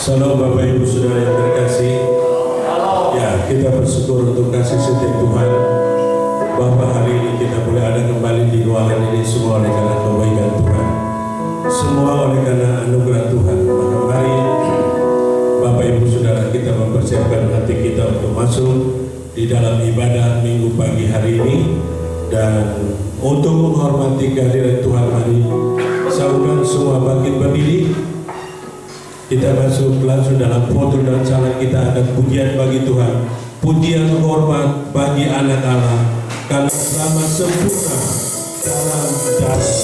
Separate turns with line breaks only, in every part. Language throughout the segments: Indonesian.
Salam Bapak Ibu Saudara yang terkasih. Ya, kita bersyukur untuk kasih setia Tuhan bahwa hari ini kita boleh ada kembali di ruangan ini, semua oleh karena kebaikan Tuhan, semua oleh karena anugerah Tuhan. Maka mari Bapak Ibu Saudara kita mempersiapkan hati kita untuk masuk di dalam ibadah Minggu pagi hari ini. Dan untuk menghormati kehadiran Tuhan, mari saudara semua bangkit berdiri. Kita masuk langsung dalam foto dan salat kita. Ada pujian bagi Tuhan, pujian hormat bagi anak Allah, karena selamat sempurna dalam darah.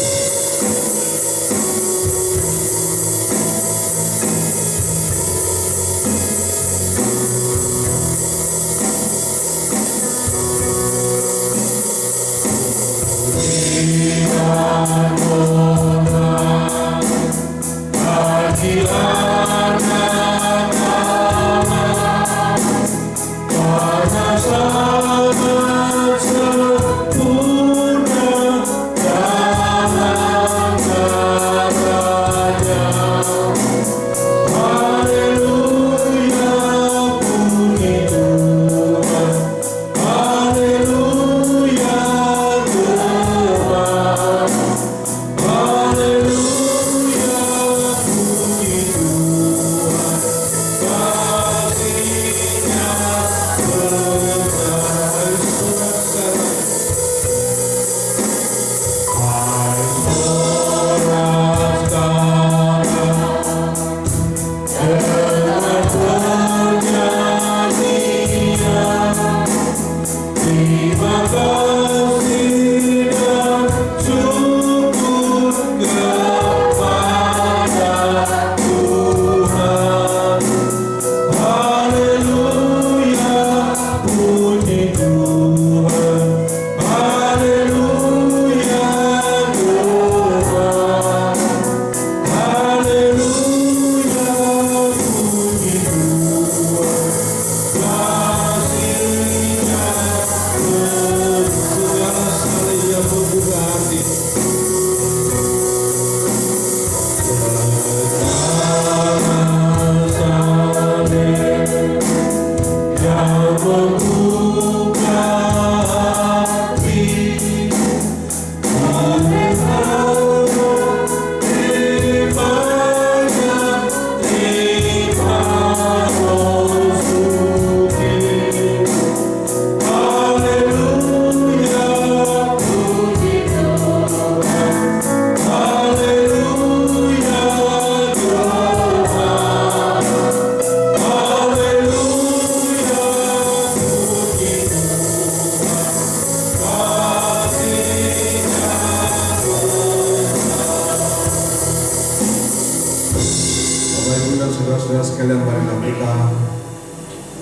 Saudara-saudara sekalian, marilah kita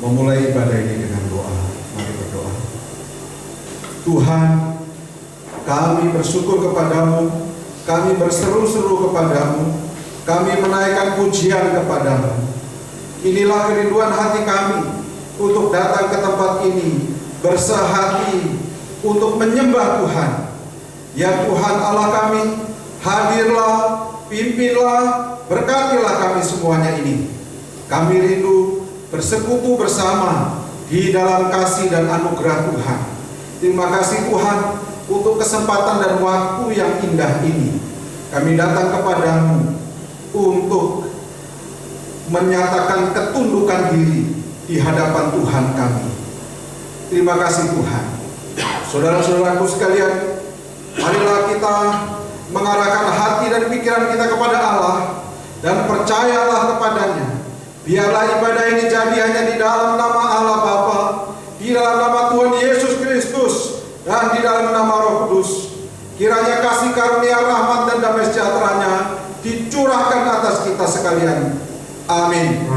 memulai ibadah ini dengan doa. Mari berdoa. Tuhan, kami bersyukur kepadamu, kami berseru-seru kepadamu, kami menaikkan pujian kepadamu. Inilah kerinduan hati kami untuk datang ke tempat ini, bersehati untuk menyembah Tuhan. Ya Tuhan Allah kami, hadirlah, pimpinlah, berkatilah kami semuanya ini. Kami rindu bersekutu bersama di dalam kasih dan anugerah Tuhan. Terima kasih Tuhan untuk kesempatan dan waktu yang indah ini. Kami datang kepadamu untuk menyatakan ketundukan diri di hadapan Tuhan kami. Terima kasih Tuhan. Saudara-saudaraku sekalian, marilah kita mengarahkan hati dan pikiran kita kepada Allah dan percayalah kepadanya. Biarlah ibadah ini jadi hanya di dalam nama Allah Bapa, di dalam nama Tuhan Yesus Kristus, dan di dalam nama Roh Kudus. Kiranya kasih karunia, rahmat dan damai sejahteranya dicurahkan atas kita sekalian. Amin.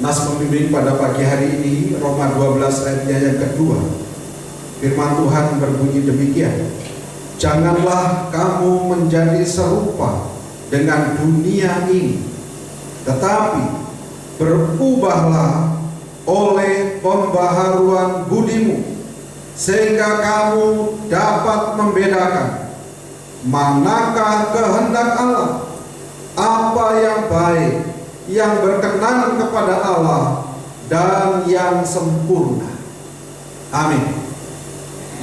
Nas membimbing pada pagi hari ini Roma 12 ayatnya yang kedua. Firman Tuhan berbunyi demikian: janganlah kamu menjadi serupa dengan dunia ini, tetapi berubahlah oleh pembaharuan budimu, sehingga kamu dapat membedakan manakah kehendak Allah, apa yang baik, yang berkenan kepada Allah, dan yang sempurna. Amin.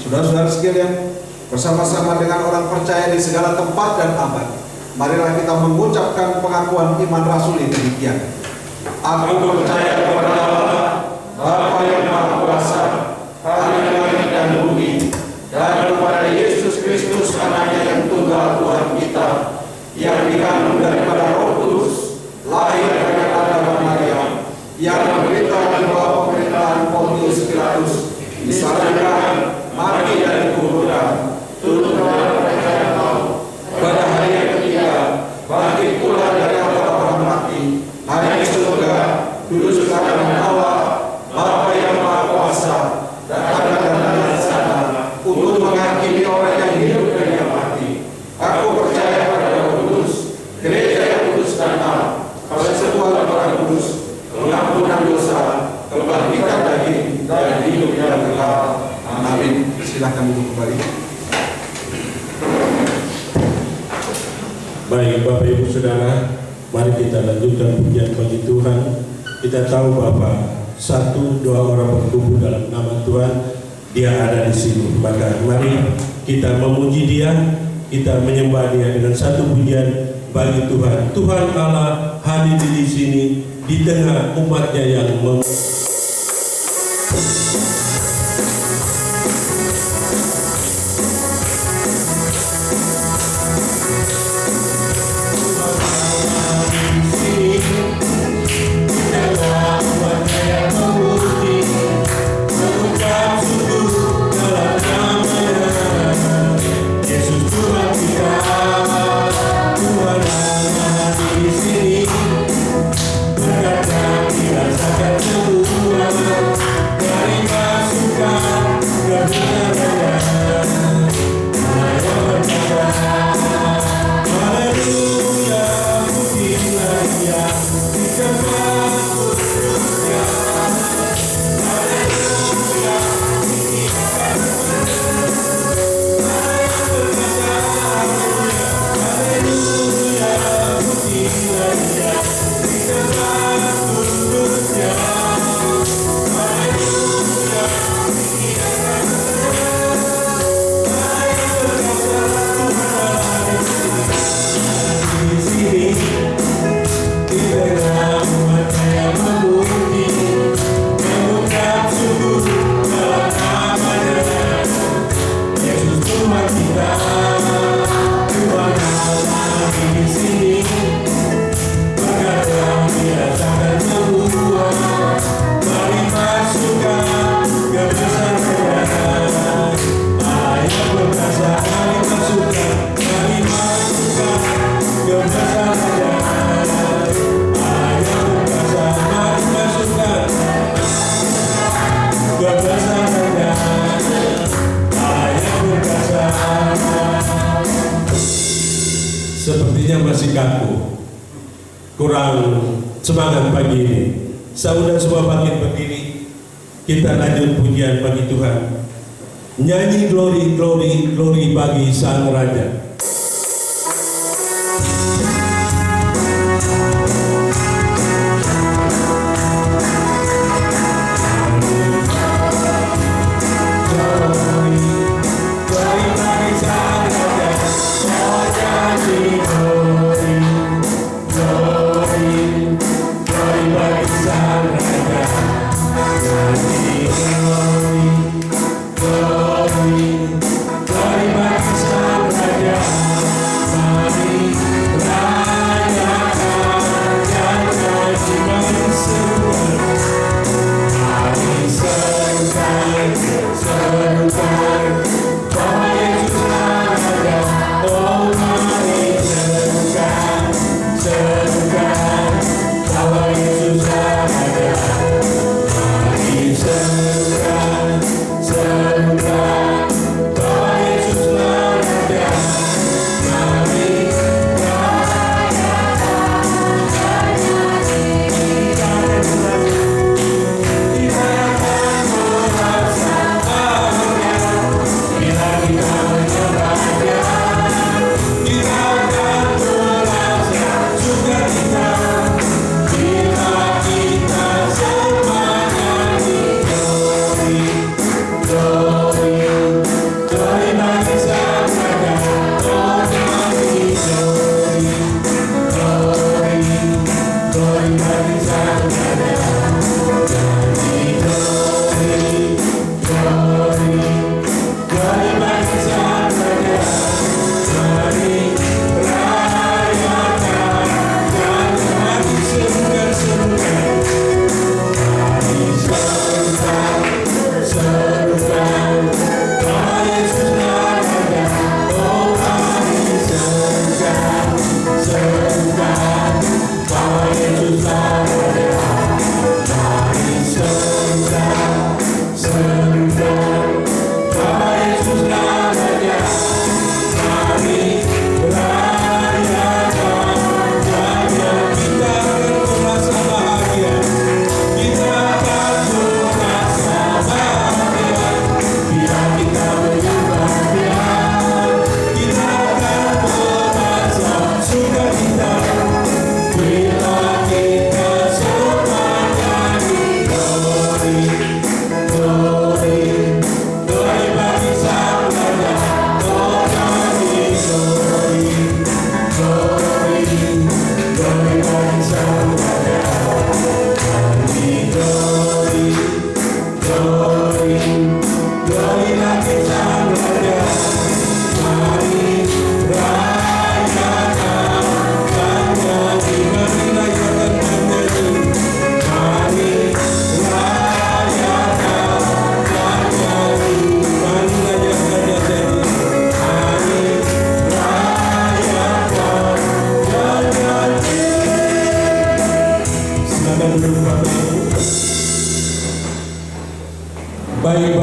Saudara-saudara sekalian, bersama-sama dengan orang percaya di segala tempat dan abad, marilah kita mengucapkan pengakuan iman rasul yang demikian. Aku percaya kepada Allah, Bapa yang Maha Kuasa, Hari langit dan bumi, dan kepada Yesus Kristus anaknya yang tunggal Tuhan kita, yang dikandung daripada Roh Kudus, lahir dari Adam Maria, yang menderita di bawah pemerintahan Pontius Pilatus, disalibkan, mati dan dikuburkan, turun kepada kerajaan maut, pada hari yang ketiga bangkit pula dari antara orang mati, naik ke surga, duduk sekarang Allah, Bapa yang Maha Kuasa, dan akan dari sana untuk menghakimi orang yang hidup dan yang mati. Aku percaya pada Roh Kudus, gereja yang kudus dan taat, persekutuan orang kudus, pengampunan dosa, kebangkitan daging, dan hidup yang kekal. Amin. Silakan duduk kembali.
Baik Bapak Ibu Saudara, mari kita lanjutkan pujian bagi Tuhan. Kita tahu bahwa satu dua orang berkumpul dalam nama Tuhan, Dia ada di sini. Maka mari kita memuji Dia, kita menyembah Dia dengan satu pujian bagi Tuhan. Tuhan Allah hadir di sini di tengah umatnya yang sepertinya masih kaku, kurang semangat pagi ini. Saudara semua bangkit berdiri, kita lanjut pujian bagi Tuhan. Nyanyi glory, glory, glory bagi Sang Raja.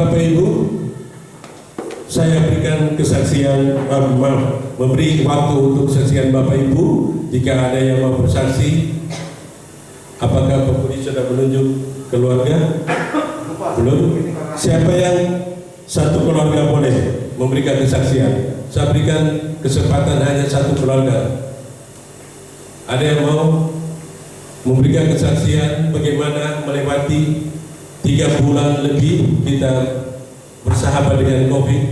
Bapak Ibu, saya berikan kesaksian, memberi waktu untuk kesaksian Bapak Ibu. Jika ada yang mau bersaksi, apakah Bapak Ibu sudah menunjuk keluarga? Belum. Siapa yang satu keluarga boleh memberikan kesaksian? Saya berikan kesempatan hanya satu keluarga. Ada yang mau memberikan kesaksian bagaimana melewati 3 bulan lebih kita bersahabat dengan COVID?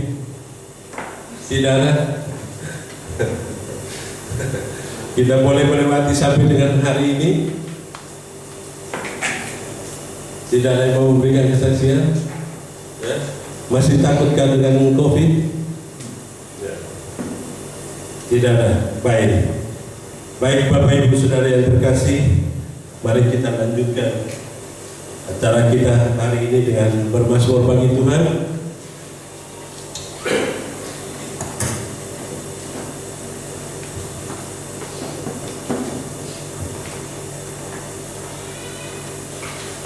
Tidak ada. Kita boleh melewati sampai dengan hari ini. Tidak ada yang mau memberikan kesaksian. Ya. Masih takutkah dengan COVID? Ya. Tidak ada. Baik. Baik Bapak Ibu Saudara yang terkasih, mari kita lanjutkan acara kita hari ini dengan bermazmur bagi Tuhan.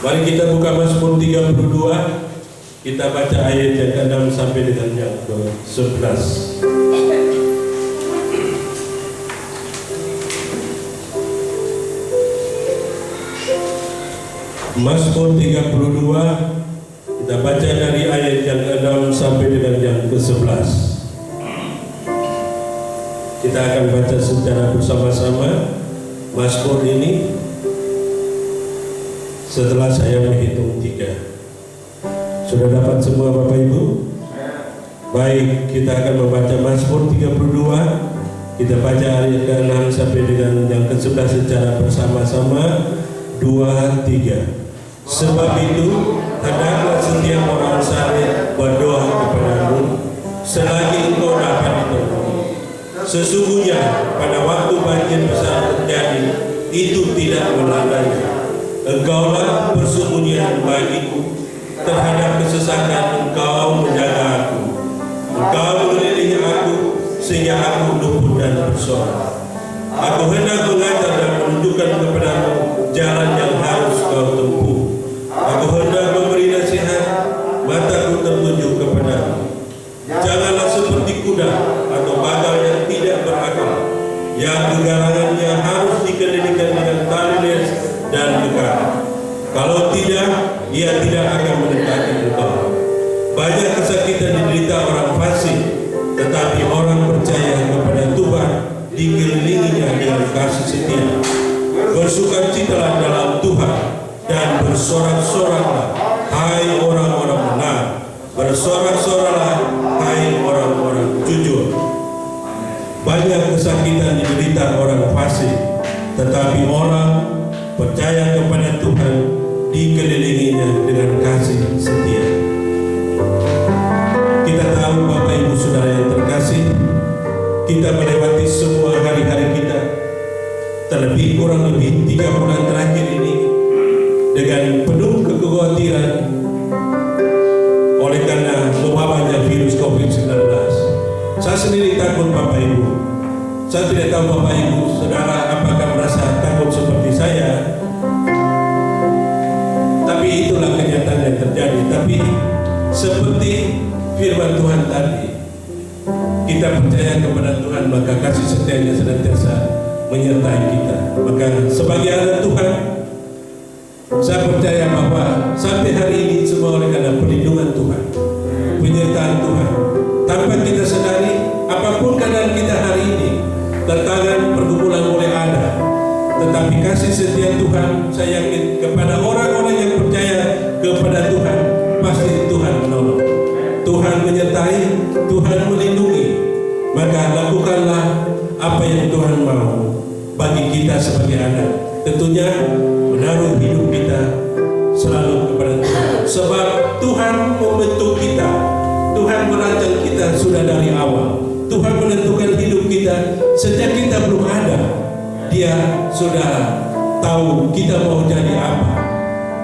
Mari kita buka Mazmur 32. Kita baca ayat yang ke-6 sampai dengan yang ke-11. Mazmur 32, kita baca dari ayat yang ke-6 sampai dengan yang ke-11. Kita akan baca secara bersama-sama Mazmur ini setelah saya menghitung 3. Sudah dapat semua Bapak Ibu? Baik, kita akan membaca Mazmur 32. Kita baca ayat ke-6 sampai dengan yang ke-11 secara bersama-sama. 2, 3. Sebab itu, hendaklah setiap orang saleh berdoa kepadamu selagi engkau dapat ditemui. Sesungguhnya pada waktu banjir besar terjadi, itu tidak melandainya. Engkaulah persembunyian bagiku, terhadap kesesakan engkau menjaga aku. Engkau mengelilingi aku sehingga aku luput dan bersorak. Aku hendak mengajar dan menunjukkan kepadamu jalan yang harus kau tempuh. Aku hendak memberi nasihat, mataku tertuju kepadamu. Janganlah seperti kuda atau bagal yang tidak berakal, yang kegarangannya harus dikelilingkan dengan tali les dan kekar. Kalau tidak, ia tidak akan mendekati engkau. Banyak kesakitan diderita orang fasik, tetapi orang percaya kepada Tuhan dikelilinginya dengan kasih setia. Bersukacitalah dalam Tuhan dan bersorak-soraklah, hai orang-orang benar. Bersorak-soraklah, hai orang-orang jujur. Banyak kesakitan diderita orang fasik, tetapi orang percaya kepada Tuhan dikelilinginya dengan kasih setia. Kita tahu Bapak Ibu Saudara yang terkasih, kita melewati semua hari-hari kita, terlebih kurang lebih 3 bulan terakhir ini dengan penuh kekhawatiran oleh karena mewabahnya virus COVID-19. Saya sendiri takut Bapak Ibu. Saya tidak tahu Bapak Ibu Saudara apakah merasa takut seperti saya. Tapi itulah kenyataan yang terjadi. Tapi seperti firman Tuhan tadi, kita percaya kepada Tuhan, maka kasih setianya senantiasa menyertai kita. Maka sebagai anak Tuhan, saya percaya bahwa sampai hari ini semua oleh karena perlindungan Tuhan, penyertaan Tuhan. Tanpa kita sadari, apapun keadaan kita hari ini, tantangan pergumulan boleh ada, tetapi kasih setia Tuhan, saya yakin kepada orang-orang yang percaya kepada Tuhan, pasti Tuhan menolong, Tuhan menyertai, Tuhan melindungi. Maka lakukanlah apa yang Tuhan mau bagi kita sebagai anak. Tentunya menaruh hidup kita selalu kepada Tuhan, sebab Tuhan membentuk kita, Tuhan merancang kita sudah dari awal. Tuhan menentukan hidup kita sejak kita belum ada. Dia sudah tahu kita mau jadi apa.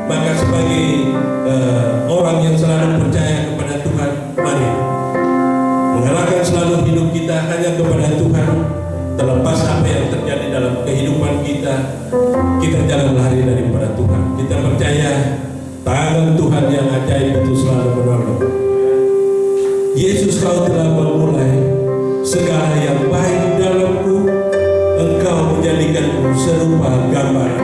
Maka sebagai orang yang selalu percaya kepada Tuhan, mari mengarahkan selalu hidup kita hanya kepada Tuhan. Terlepas apa yang terjadi dalam kehidupan kita, kita jangan lari daripada Tuhan. Kita percaya Tangan Tuhan yang ajaib itu selalu menolong. Yesus, kau telah memulai segala yang baik dalamku, engkau menjadikanku serupa gambar.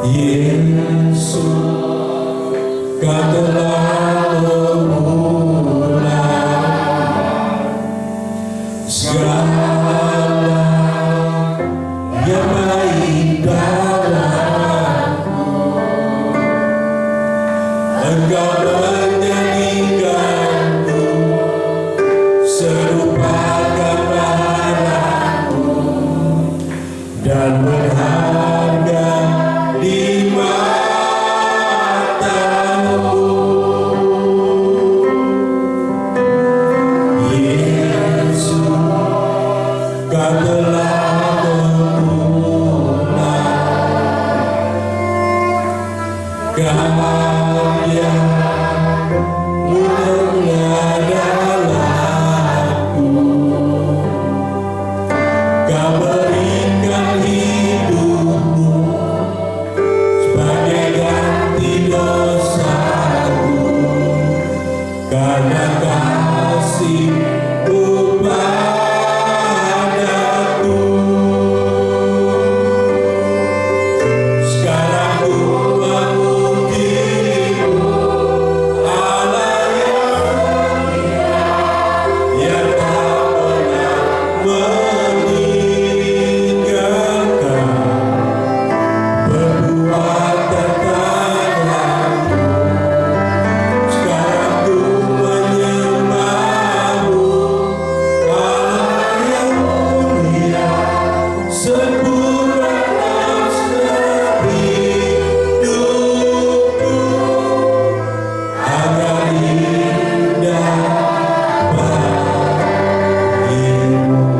Yesus, kau telah memulai segala yang baik dalamku, engkau menjadikanku serupa gambaranmu dan berharga di matamu. Yesus, kau telah memulai karya mulia dalamku. Kau berikan hidupmu sebagai ganti dosaku, karena kasih-Mu padaku. Sekarang ku memuji-Mu, Allah yang tak pernah meninggalkan perbuatan tanganmu. Sekarang ku menyembah-Mu, Allah yang mulia, sempurnalah hidupku agar indah bagimu.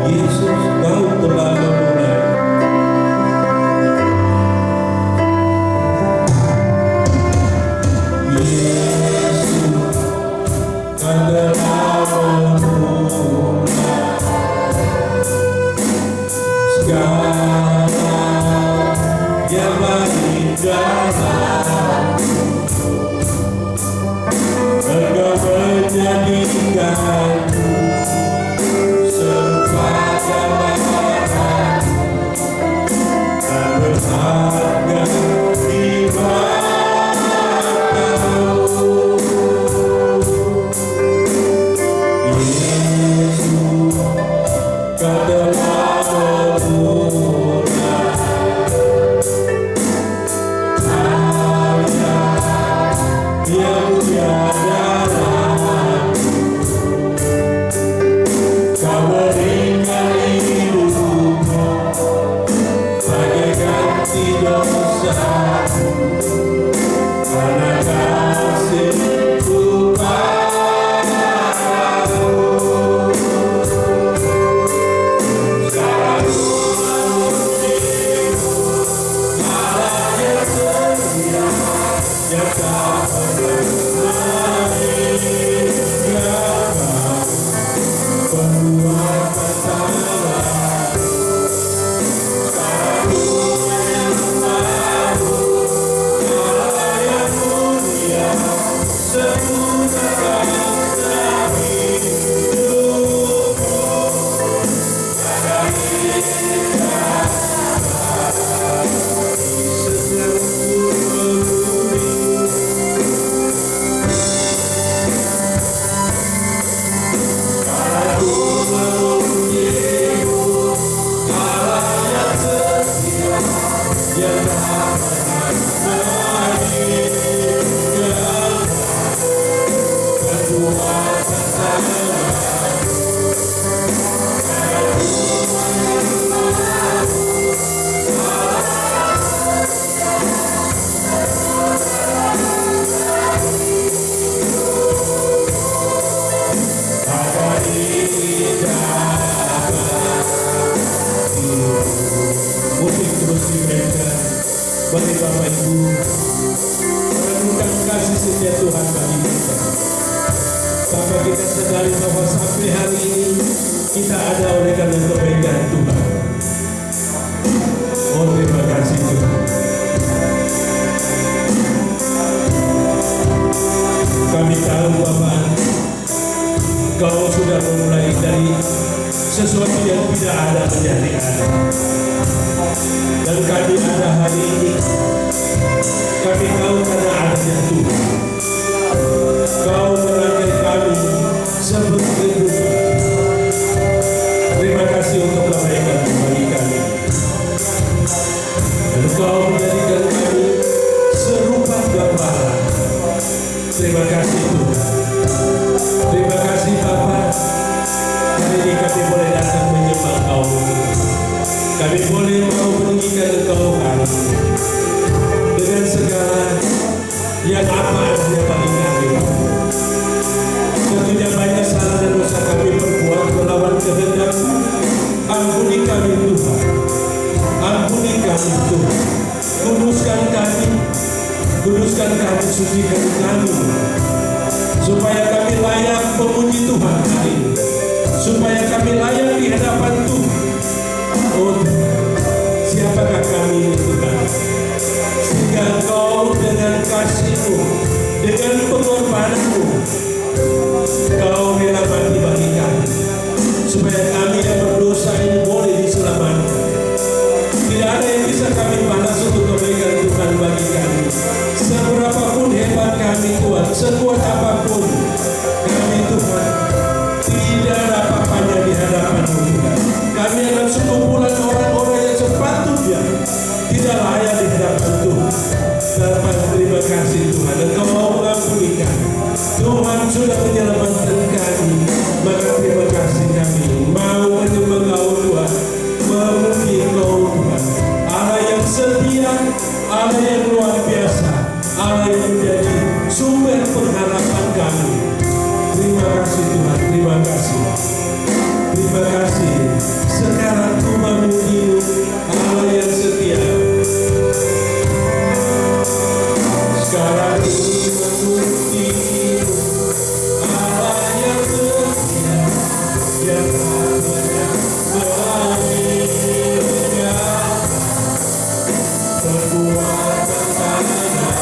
Yesus, kau telah memulai Yesus, kau telah memulai segala yang baik dalamku, engkau menjadikanku serupa gambaranmu dan berharga di matamu. Yesus, kau telah memulai karya yang mulia dalamku. Kau berikan hidupmu sebagai ganti dosaku, karena kasih-Mu padaku. Sekarang ku memuji-Mu, Allah yang setia, yang tak pernah meninggalkan perbuatan tanganmu. Sekarang ku menyembah-Mu, Allah yang mulia, sempurnalah hidupku agar indah bagi. Setiap ku memuji, sesuatu yang tidak ada menjadi ada. Dan kami ada hari ini, kami tahu karena adanya Tuhan. Kau merangkai kami seperti rupa. Terima kasih untuk kebaikan bagi kami. Dan Kau menjadikan kami serupa gambaran. Terima kasih Tuhan. Terima kasih Bapa. Hari ini kami boleh datang menyembah Kau. Kami boleh mau meninggikan Engkau kami dengan segala yang apa adanya bagi kami. Tentunya banyak salah dan dosa kami perbuat melawan kehendak-Mu. Ampuni kami Tuhan. Ampuni kami Tuhan. Kuduskan kami. Kuduskan kami, sucikan kami. Supaya kami layak memuji Tuhan hari ini. Supaya kami layak di hadapan Tuhan. Oh Tuhan, siapakah kami ini Tuhan? Sehingga Engkau dengan kasih-Mu, dengan pengorbanan-Mu, Kau rela mati bagi kami. Supaya kami yang berdosa ini boleh diselamatkan. Tidak ada yang bisa kami balas untuk kebaikan Tuhan bagi kami. Seberapapun hebat kami Tuhan, sekuat apapun kami Tuhan, tidak ada apa-apanya di hadapan-Mu Tuhan. Kami akan sekumpulan orang-orang yang sepatutnya tidak layak di hadapan Tuhan. Dapat terima kasih Tuhan, Engkau mau mengampuni kami. Tuhan sudah menyelamatkan kami, maka terima kasih kami mau menyembah Kau Tuhan, memuji Kau Tuhan, Allah yang setia, Allah yang luar biasa, Allah yang menjadi sumber pengharapan kami. Terima kasih Tuhan, terima kasih. Terima kasih. Sekarang ku memuji-Mu, Allah yang setia. Sekarang ku memuji-Mu, Allah yang setia, yang perbuatan tanah.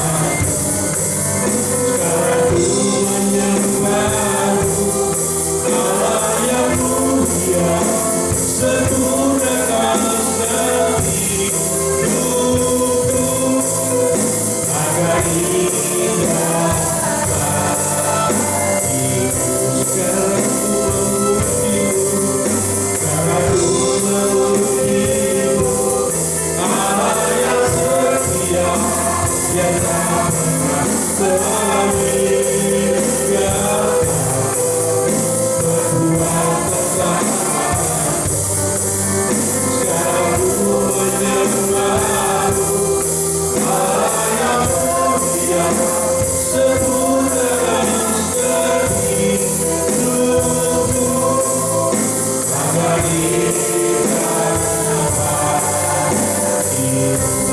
Sekarang ku menyembah-Mu, Allah yang mulia, sempurnakan hidupku agar indah bagimu. Sekarang ku memuji-Mu, sekarang ku memuji-Mu, Allah yang setia, yang tak pernah meninggalkan. Perbuatan tanah. Sekarang ku menyembah-Mu, Allah yang mulia, sempurnakan hidupku agar indah bagimu,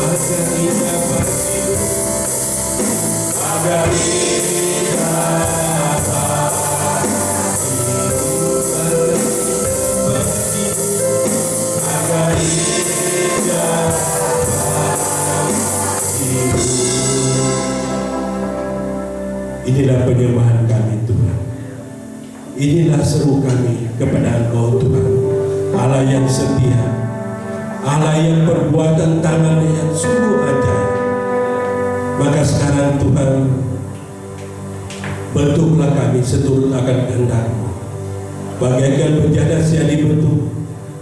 agar indah bagimu, agar indah Inilah penyembahan kami Tuhan. Inilah seru kami kepada Engkau Tuhan, Allah yang setia, Allah yang perbuatan tangannya yang sungguh ajaib. Maka sekarang Tuhan, bentuklah kami seturut akan kehendak-Mu. Bagaikan penjana yang dibentuk,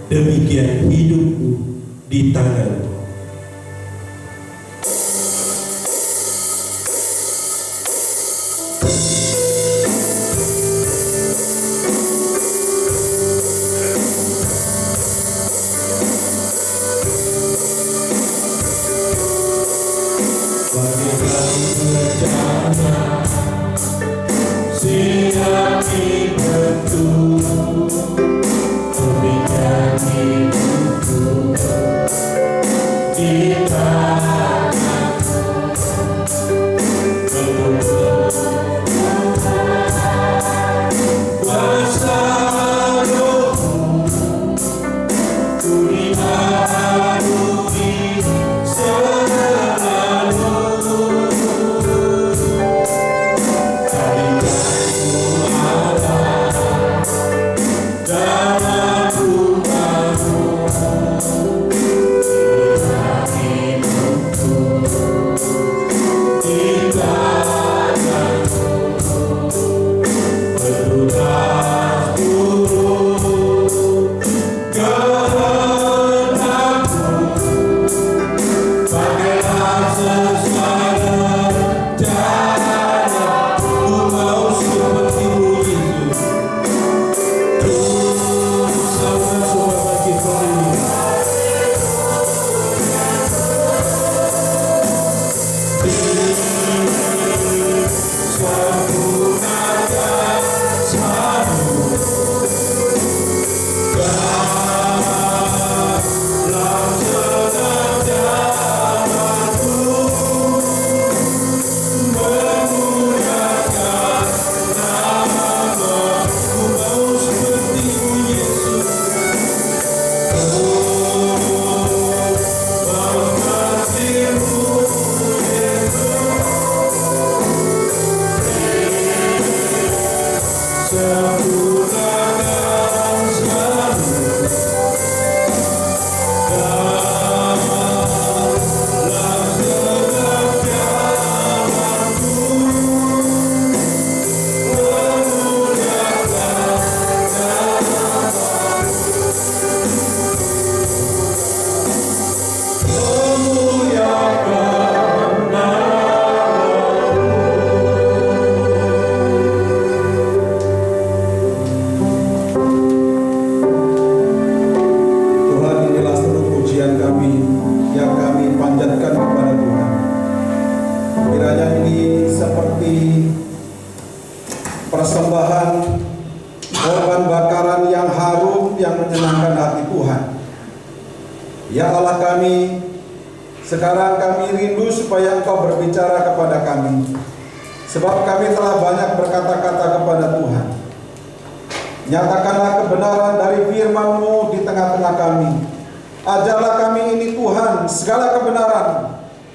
demikian hidupku di tangan-Mu. Siap dibentuk, demikian hidupku
ini seperti persembahan korban bakaran yang harum yang menyenangkan hati Tuhan. Ya Allah kami, sekarang kami rindu supaya Engkau berbicara kepada kami, sebab kami telah banyak berkata-kata kepada Tuhan. Nyatakanlah kebenaran dari firman-Mu di tengah-tengah kami. Ajarlah kami ini Tuhan segala kebenaran.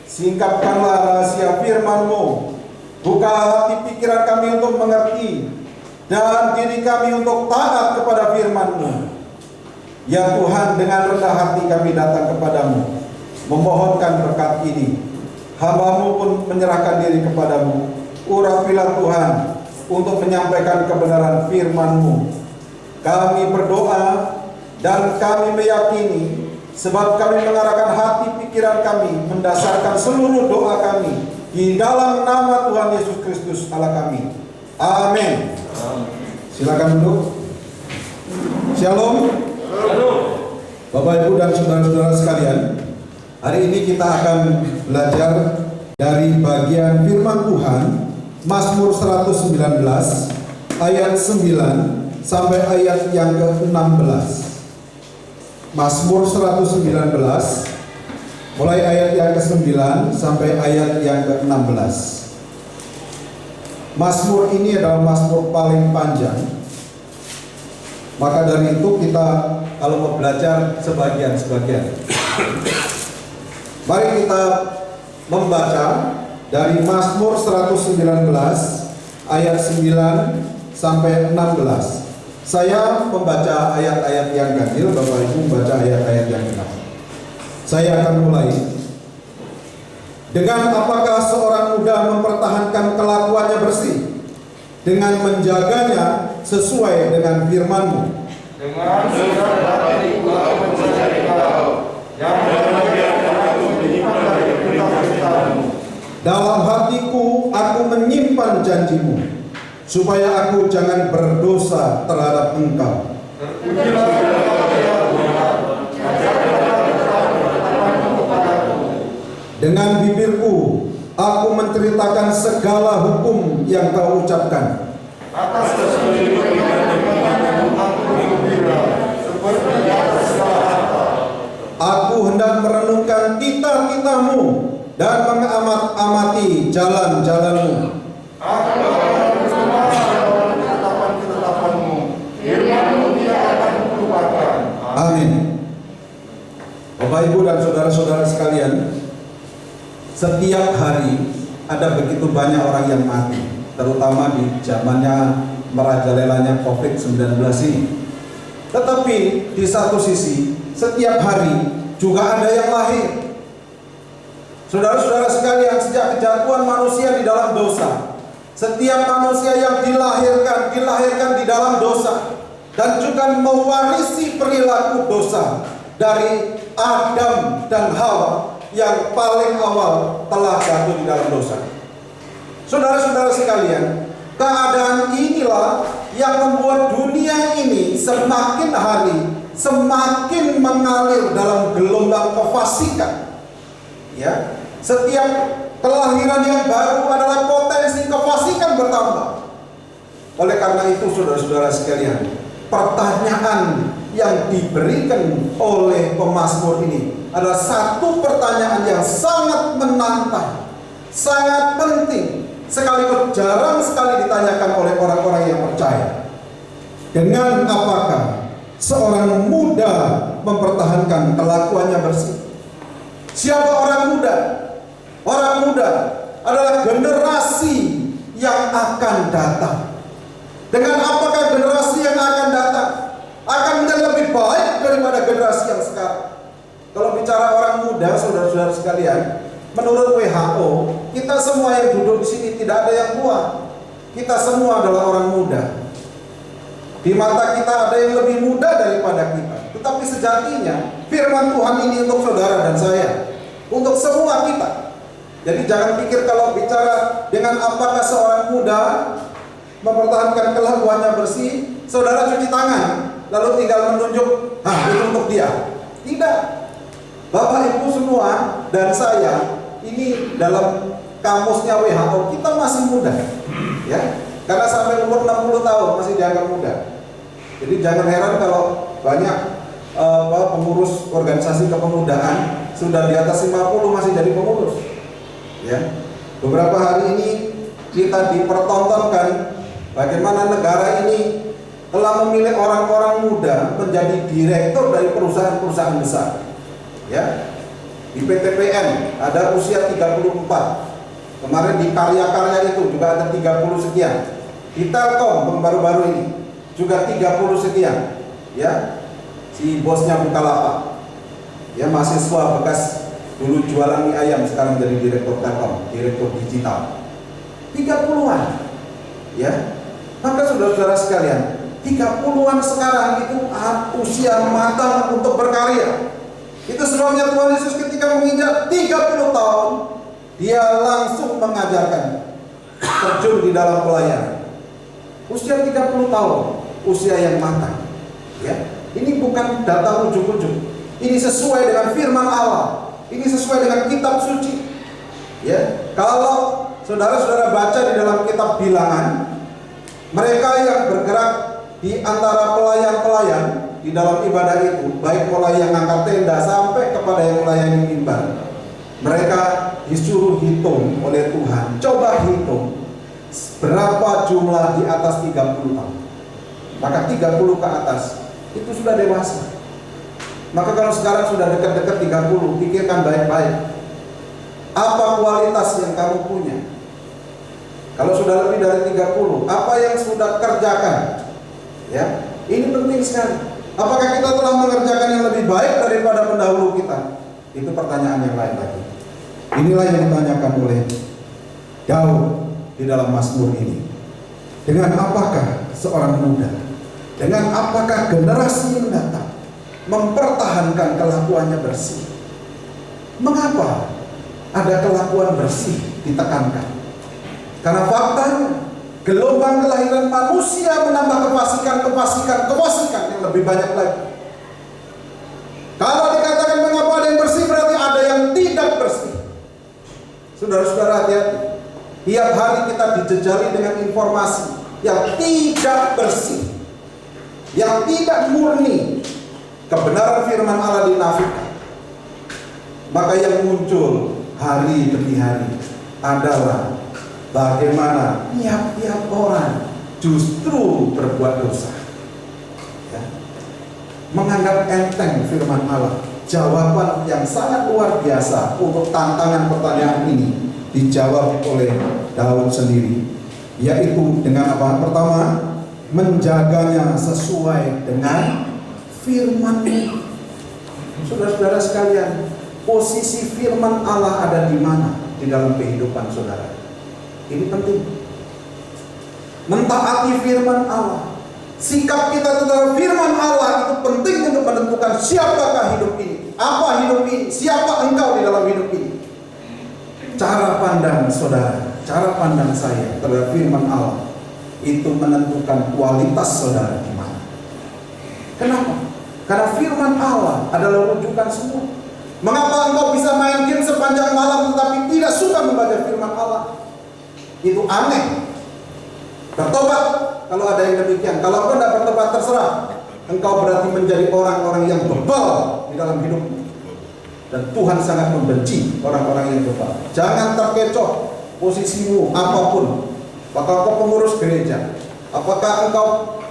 Singkapkanlah rahasia firman-Mu. Buka hati pikiran kami untuk mengerti, dan diri kami untuk taat kepada firman-Mu. Ya Tuhan, dengan rendah hati kami datang kepadamu, memohonkan berkat ini. Hamba-Mu pun menyerahkan diri kepadamu. Urapilah Tuhan untuk menyampaikan kebenaran firman-Mu. Kami berdoa dan kami meyakini, sebab kami mengarahkan hati pikiran kami, mendasarkan seluruh doa kami di dalam nama Tuhan Yesus Kristus Allah kami. Amin. Silakan duduk. Shalom. Bapak Ibu dan saudara-saudara sekalian, hari ini kita akan belajar dari bagian firman Tuhan Mazmur 119 ayat 9 sampai ayat yang ke-16. Mazmur 119 mulai ayat yang ke-9 sampai ayat yang ke-16. Mazmur ini adalah mazmur paling panjang. Maka dari itu kita kalau mau belajar sebagian-sebagian. Mari kita membaca dari Mazmur 119 ayat 9 sampai 16. Saya membaca ayat-ayat yang ganjil, Bapak Ibu membaca ayat-ayat yang genap. Saya akan mulai. Dengan apakah seorang muda mempertahankan kelakuannya bersih? Dengan menjaganya sesuai dengan firman-Mu.
Dengan segala hatiku aku mencari Engkau, yang membiarkan aku menyimpan dari perintah-perintah-Mu. Dalam hatiku aku menyimpan janji-Mu, supaya aku jangan berdosa terhadap Engkau. Terpujilah Engkau ya Tuhan, ajarkanlah ketetapan-ketetapan-Mu kepadaku. Dengan bibirku aku menceritakan segala hukum yang Kau ucapkan. Atas keseluruhan firman-Mu aku bergembira, seperti di atas segala harta. Aku hendak merenungkan titah-titah-Mu dan mengamat-amati jalan-jalan-Mu. Aku akan berdoa dalam ketetapan-ketetapan-Mu, firman-Mu tidak akan kulupakan. Amin. Bapak Ibu dan saudara-saudara sekalian, setiap hari ada begitu banyak orang yang mati, terutama di zamannya merajalelanya COVID-19 ini. Tetapi di satu sisi, setiap hari juga ada yang lahir. Saudara-saudara sekalian, sejak kejatuhan manusia di dalam dosa, setiap manusia yang dilahirkan di dalam dosa, dan juga mewarisi perilaku dosa dari Adam dan Hawa yang paling awal telah jatuh di dalam dosa. Saudara-saudara sekalian, keadaan inilah yang membuat dunia ini semakin hari semakin mengalir dalam gelombang kefasikan. Ya, setiap kelahiran yang baru adalah potensi kefasikan bertambah. Oleh karena itu, saudara-saudara sekalian, pertanyaan yang diberikan oleh pemazmur ini adalah satu pertanyaan yang sangat menantang, sangat penting, sekaligus jarang sekali ditanyakan oleh orang-orang yang percaya. Dengan apakah seorang muda mempertahankan kelakuannya bersih? Siapa orang muda? Orang muda adalah generasi yang akan datang. Dengan apakah generasi yang akan datang akan menjadi lebih baik daripada generasi yang sekarang? Kalau bicara orang muda, saudara-saudara sekalian, menurut WHO, kita semua yang duduk di sini tidak ada yang tua. Kita semua adalah orang muda. Di mata kita ada yang lebih muda daripada kita. Tetapi sejatinya firman Tuhan ini untuk saudara dan saya, untuk semua kita. Jadi jangan pikir kalau bicara dengan apakah seorang muda mempertahankan kelakuannya bersih, saudara cuci tangan lalu tinggal menunjuk, itu untuk dia. Tidak. Bapak Ibu semua dan saya ini dalam kamusnya WHO kita masih muda, ya, karena sampai umur 60 tahun masih dianggap muda. Jadi jangan heran kalau banyak pengurus organisasi kepemudaan sudah di atas 50 masih jadi pengurus, ya. Beberapa hari ini kita dipertontonkan bagaimana negara ini telah memilih orang-orang muda menjadi direktur dari perusahaan-perusahaan besar, ya. Di PTPN ada usia 34. Kemarin di karya-karya itu juga ada 30 sekian. Di Telkom baru-baru ini juga 30 sekian. Ya, si bosnya Bukalapak. Ya, mahasiswa bekas dulu jualan mie ayam sekarang jadi direktur Telkom, direktur digital. 30-an. Ya. Maka saudara-saudara sekalian, 30-an sekarang itu usia matang untuk berkarya. Itu sebabnya Tuhan Yesus ketika menginjak 30 tahun, dia langsung mengajarkan terjun di dalam pelayanan. Usia 30 tahun, usia yang matang. Ya, ini bukan data ujuk-ujuk. Ini sesuai dengan firman Allah. Ini sesuai dengan kitab suci. Ya, kalau saudara-saudara baca di dalam kitab Bilangan, mereka yang bergerak di antara pelayan-pelayan di dalam ibadah itu, baik mulai yang angkat tenda sampai kepada yang melayani mimbar, mereka disuruh hitung oleh Tuhan. Coba hitung berapa jumlah di atas 30 tahun. Maka 30 ke atas itu sudah dewasa. Maka kalau sekarang sudah dekat-dekat 30, pikirkan baik-baik. Apa kualitas yang kamu punya? Kalau sudah lebih dari 30, apa yang sudah kerjakan? Ya, ini penting sekali. Apakah kita telah mengerjakan yang lebih baik daripada pendahulu kita? Itu pertanyaan yang lain lagi. Inilah yang ditanyakan oleh Daud di dalam Mazmur ini. Dengan apakah seorang muda, dengan apakah generasi mendatang mempertahankan kelakuannya bersih? Mengapa ada kelakuan bersih ditekankan? Karena faktanya gelombang kelahiran manusia menambah kefasikan yang lebih banyak lagi. Kalau dikatakan mengapa ada yang bersih, berarti ada yang tidak bersih. Saudara-saudara, hati-hati. Tiap hari kita dijejali dengan informasi yang tidak bersih, yang tidak murni kebenaran firman Allah dinafikan. Maka yang muncul hari demi hari adalah bagaimana tiap-tiap orang justru berbuat dosa, ya. Menganggap enteng firman Allah. Jawaban yang sangat luar biasa untuk tantangan pertanyaan ini dijawab oleh Daud sendiri, yaitu dengan apa? Pertama, menjaganya sesuai dengan firman-Mu. Saudara-saudara sekalian, posisi firman Allah ada di mana di dalam kehidupan saudara? Ini penting. Mentaati firman Allah. Sikap kita terhadap firman Allah itu penting untuk menentukan siapakah hidup ini, apa hidup ini, siapa engkau di dalam hidup ini. Cara pandang saudara, cara pandang saya terhadap firman Allah itu menentukan kualitas saudara di mana. Kenapa? Karena firman Allah adalah rujukan semua. Mengapa engkau bisa main game sepanjang malam tetapi tidak suka membaca firman Allah? Itu aneh. Bertobat kalau ada yang demikian. Kalau engkau tidak bertobat, terserah. Engkau berarti menjadi orang-orang yang bebal di dalam hidupmu. Dan Tuhan sangat membenci orang-orang yang bebal. Jangan terkecoh posisimu apapun. Apakah engkau pengurus gereja, apakah engkau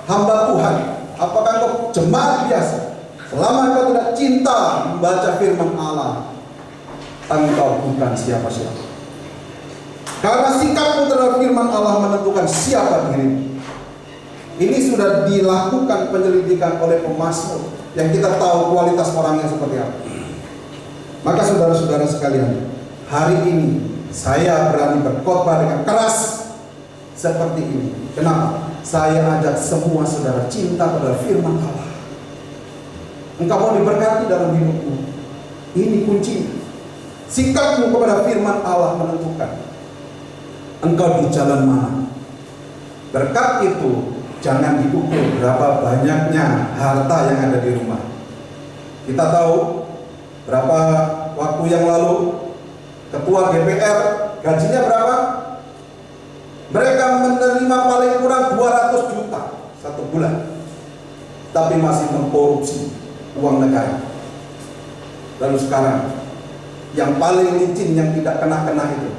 hamba Tuhan, apakah engkau jemaat biasa, selama engkau tidak cinta membaca firman Allah, engkau bukan siapa-siapa. Karena sikapmu terhadap firman Allah menentukan siapa dirimu. Ini sudah dilakukan penyelidikan oleh pemazmur yang kita tahu kualitas orangnya seperti apa. Maka saudara-saudara sekalian, hari ini saya berani berkhotbah dengan keras seperti ini. Kenapa? Saya ajak semua saudara cinta pada firman Allah. Engkau mau diberkati dalam hidupmu. Ini kuncinya. Sikapmu kepada firman Allah menentukan engkau di jalan mana. Berkat itu jangan diukur berapa banyaknya harta yang ada di rumah. Kita tahu berapa waktu yang lalu Ketua DPR Gajinya berapa? Mereka menerima paling kurang 200 juta satu bulan, tapi masih mengkorupsi uang negara. Lalu sekarang yang paling licin, yang tidak kena-kena itu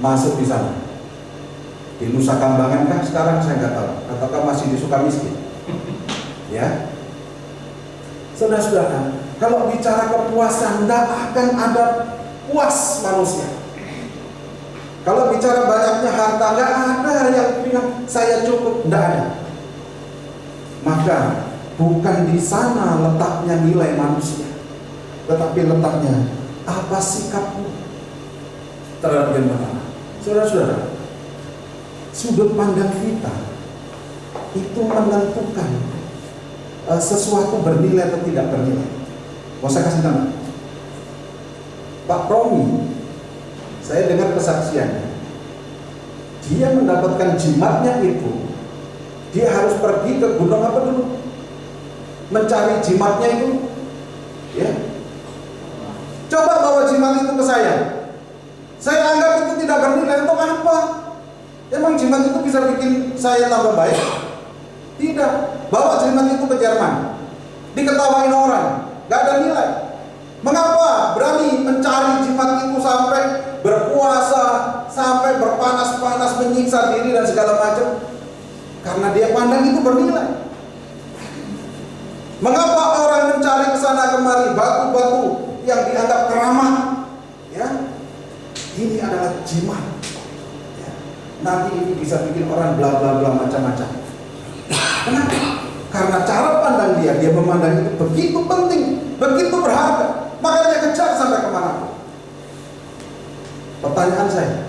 masuk di sana. Di Nusa Kambangan kan sekarang saya nggak tahu, ataukah masih di Sukamiskin. Ya, saudara-saudara, kalau bicara kepuasan, tidak akan ada puas manusia. Kalau bicara banyaknya harta, nggak ada yang bilang saya cukup, tidak ada. Maka bukan di sana letaknya nilai manusia, tetapi letaknya apa sikapmu terhadap yang benar. Saudara-saudara, sudut pandang kita itu menentukan sesuatu bernilai atau tidak bernilai. Mau saya kasih nama Pak Romi, saya dengar kesaksiannya, dia mendapatkan jimatnya itu, dia harus pergi ke gunung apa dulu, mencari jimatnya itu, ya. Coba bawa jimat itu ke saya anggap itu tidak bernilai. Untuk apa? Emang jimat itu bisa bikin saya tambah baik? Tidak. Bawa jimat itu ke Jerman, diketawain orang, gak ada nilai. Mengapa berani mencari jimat itu sampai berpuasa, sampai berpanas-panas, menyiksa diri dan segala macam? Karena dia pandang itu bernilai. Mengapa orang mencari kesana kemari batu-batu yang dianggap keramat? Ya, ini adalah jimat. Ya. Nanti ini bisa bikin orang bla bla bla macam-macam. Kenapa? Karena cara pandang dia memandang itu begitu penting, begitu berharga, makanya kejar sampai kemana. Pertanyaan saya,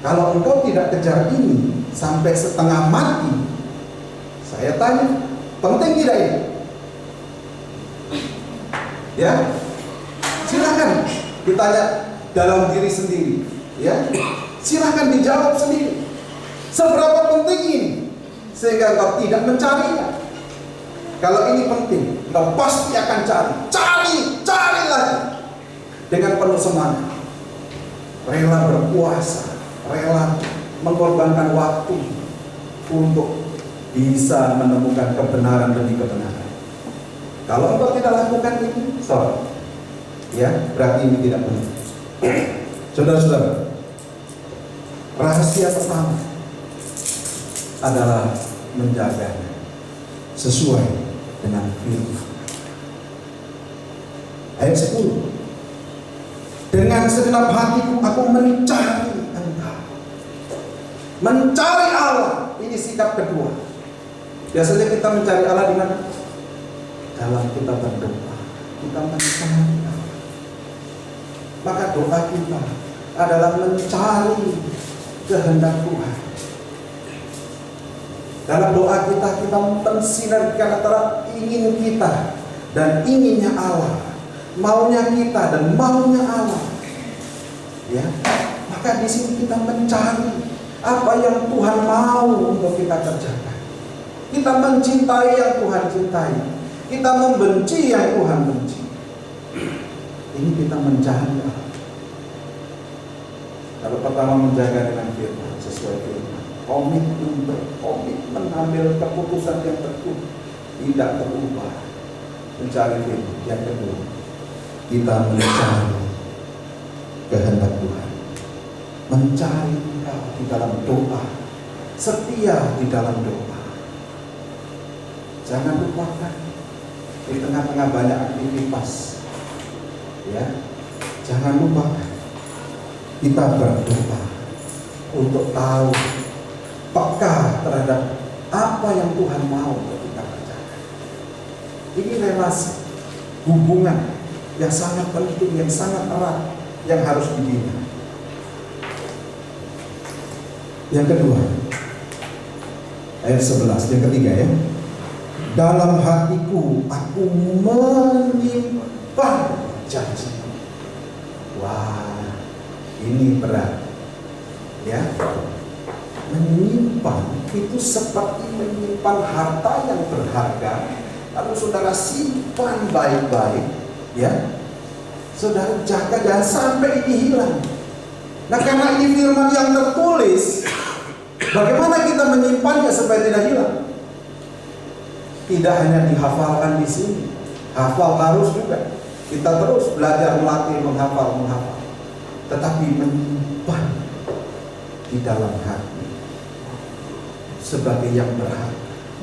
kalau engkau tidak kejar ini sampai setengah mati, saya tanya, penting tidak ini? Ya, silakan ditanya dalam diri sendiri, ya, silakan dijawab sendiri. Seberapa penting ini sehingga engkau tidak mencarinya? Kalau ini penting, engkau pasti akan cari lagi dengan penuh semangat, rela berpuasa, rela mengorbankan waktu untuk bisa menemukan kebenaran demi kebenaran. Kalau engkau tidak lakukan ini, sorry, ya, berarti ini tidak benar. Saudara-saudara, rahasia pertama adalah menjaganya sesuai dengan firman. Ayat 10. Dengan segenap hatiku aku mencari Engkau. Mencari Allah, ini sikap kedua. Biasanya kita mencari Allah di mana? Dalam kita berdoa, kita mencari Allah. Maka doa kita adalah mencari kehendak Tuhan. Dalam doa kita mensinergikan antara ingin kita dan inginnya Allah, maunya kita dan maunya Allah. Ya, maka di sini kita mencari apa yang Tuhan mau untuk kita kerjakan. Kita mencintai yang Tuhan cintai, kita membenci yang Tuhan benci. Ini kita mencari Allah. Kalau pertama menjaga dengan firman, sesuai firman, komitmen ambil keputusan yang teguh, tidak terubah, mencari firman. Yang kedua, kita mencari kehendak Tuhan, mencari Engkau di dalam doa, setia di dalam doa. Jangan lupakan di tengah-tengah banyak aktivitas, ya, jangan lupakan kita berdoa untuk tahu peka terhadap apa yang Tuhan mau untuk kita kerjakan. Ini relasi, hubungan yang sangat penting, yang sangat erat, yang harus dibina. Yang kedua, ayat 11, yang ketiga ya. Dalam hatiku aku menyimpan janji. Wah, ini berat. Ya. Menyimpan itu seperti menyimpan harta yang berharga. Lalu saudara simpan baik-baik, ya. Saudara jaga jangan sampai ini hilang. Nah, karena ini firman yang tertulis, bagaimana kita menyimpannya supaya tidak hilang? Tidak hanya dihafalkan di sini, hafal harus juga. Kita terus belajar melatih menghafal, tetapi menyimpan di dalam hati sebagai yang berhak.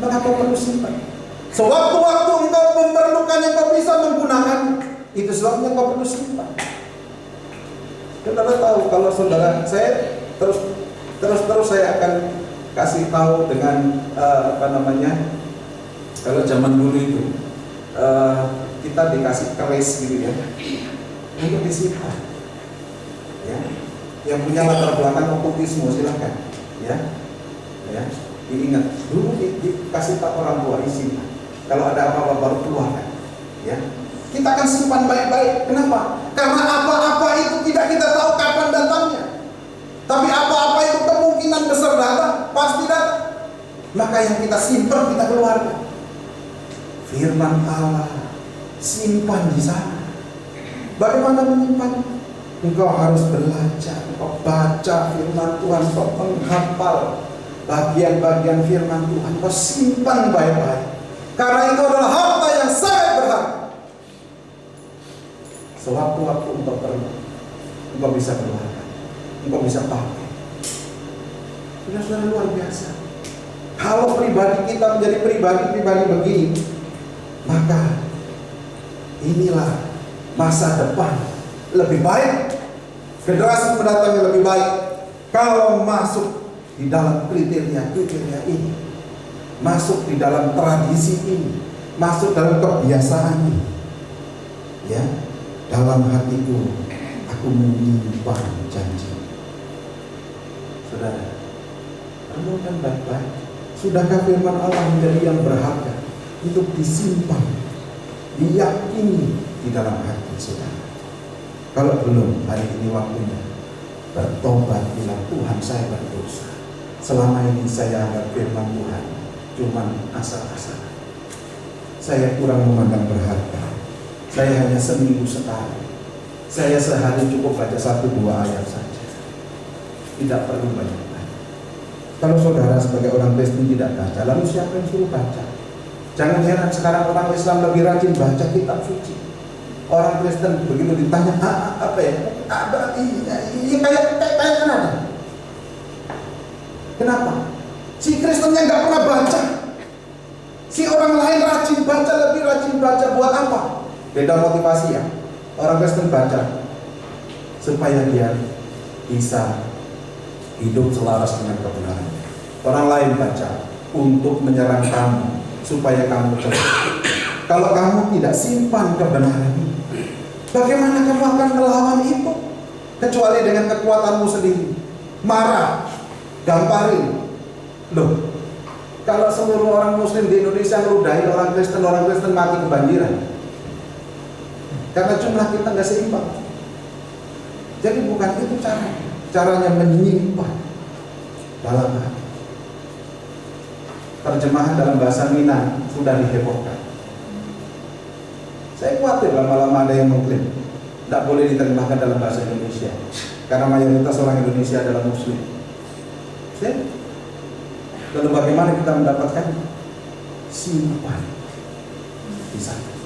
Mengapa perlu simpan? Sewaktu-waktu engkau memerlukannya, engkau bisa menggunakan. Itu sebabnya engkau perlu simpan. Saudara tahu, kalau saudara, saya terus saya akan kasih tahu dengan kalau zaman dulu itu kita dikasih keris gitu ya, untuk disimpan. Ya, yang punya latar belakang okkultisme silahkan, ya, diingat dulu dikasih tak orang tua disimpan. Kalau ada apa-apa baru keluarkan, ya. Kita akan simpan baik-baik. Kenapa? Karena apa-apa itu tidak kita tahu kapan datangnya. Tapi apa-apa itu kemungkinan besar datang, pasti datang. Maka yang kita simpan kita keluarkan. Firman Allah simpan di sana. Bagaimana menyimpan? Engkau harus belajar, engkau baca firman Tuhan, engkau menghafal bagian-bagian firman Tuhan, engkau simpan baik-baik. Karena itu adalah harta yang sangat berharga. Sewaktu-waktu engkau perlu, engkau bisa keluarkan, engkau bisa pakai. Sudah luar biasa. Kalau pribadi kita menjadi pribadi begini, maka inilah masa depan lebih baik, generasi mendatang yang lebih baik kalau masuk di dalam kriteria ini, masuk di dalam tradisi ini, masuk dalam kebiasaan ini. Ya, dalam hatiku aku menyimpan janji. Saudara, renungkan baik-baik. Sudahkah firman Allah menjadi yang berharga untuk disimpan, diyakini di dalam hati saudara? Kalau belum, hari ini waktunya bertobat. Bilang, Tuhan, saya berdosa. Selama ini saya anggap firman Tuhan cuman asal-asal. Saya kurang memandang berharga. Saya hanya seminggu sekali. Saya sehari cukup baca 1-2 ayat saja. Tidak perlu banyak-banyak. Kalau saudara sebagai orang Kristen tidak baca, lalu siapa yang suruh baca? Jangan heran sekarang orang Islam lebih rajin baca kitab suci. Orang Kristen begitu ditanya, apa ya? Kayak Kanada. Kenapa? Si Kristennya nggak pernah baca. Si orang lain rajin baca, lebih rajin baca. Buat apa? Beda motivasi ya. Orang Kristen baca supaya dia bisa hidup selaras dengan kebenaran. Orang lain baca untuk menyerang kamu supaya kamu celaka. Kalau kamu tidak simpan kebenaran ini, bagaimana kamu akan melawan itu? Kecuali dengan kekuatanmu sendiri. Marah, gamparin. Loh, kalau seluruh orang Muslim di Indonesia meludahi orang Kristen mati kebanjiran. Karena jumlah kita nggak seimbang. Jadi bukan itu caranya menyimpan dalam hati. Terjemahan dalam bahasa Minang sudah dihebohkan. Saya khawatir lama-lama ada yang mengklaim tidak boleh diterjemahkan dalam bahasa Indonesia karena mayoritas orang Indonesia adalah Muslim. Lalu bagaimana kita mendapatkan? Simpan di sana.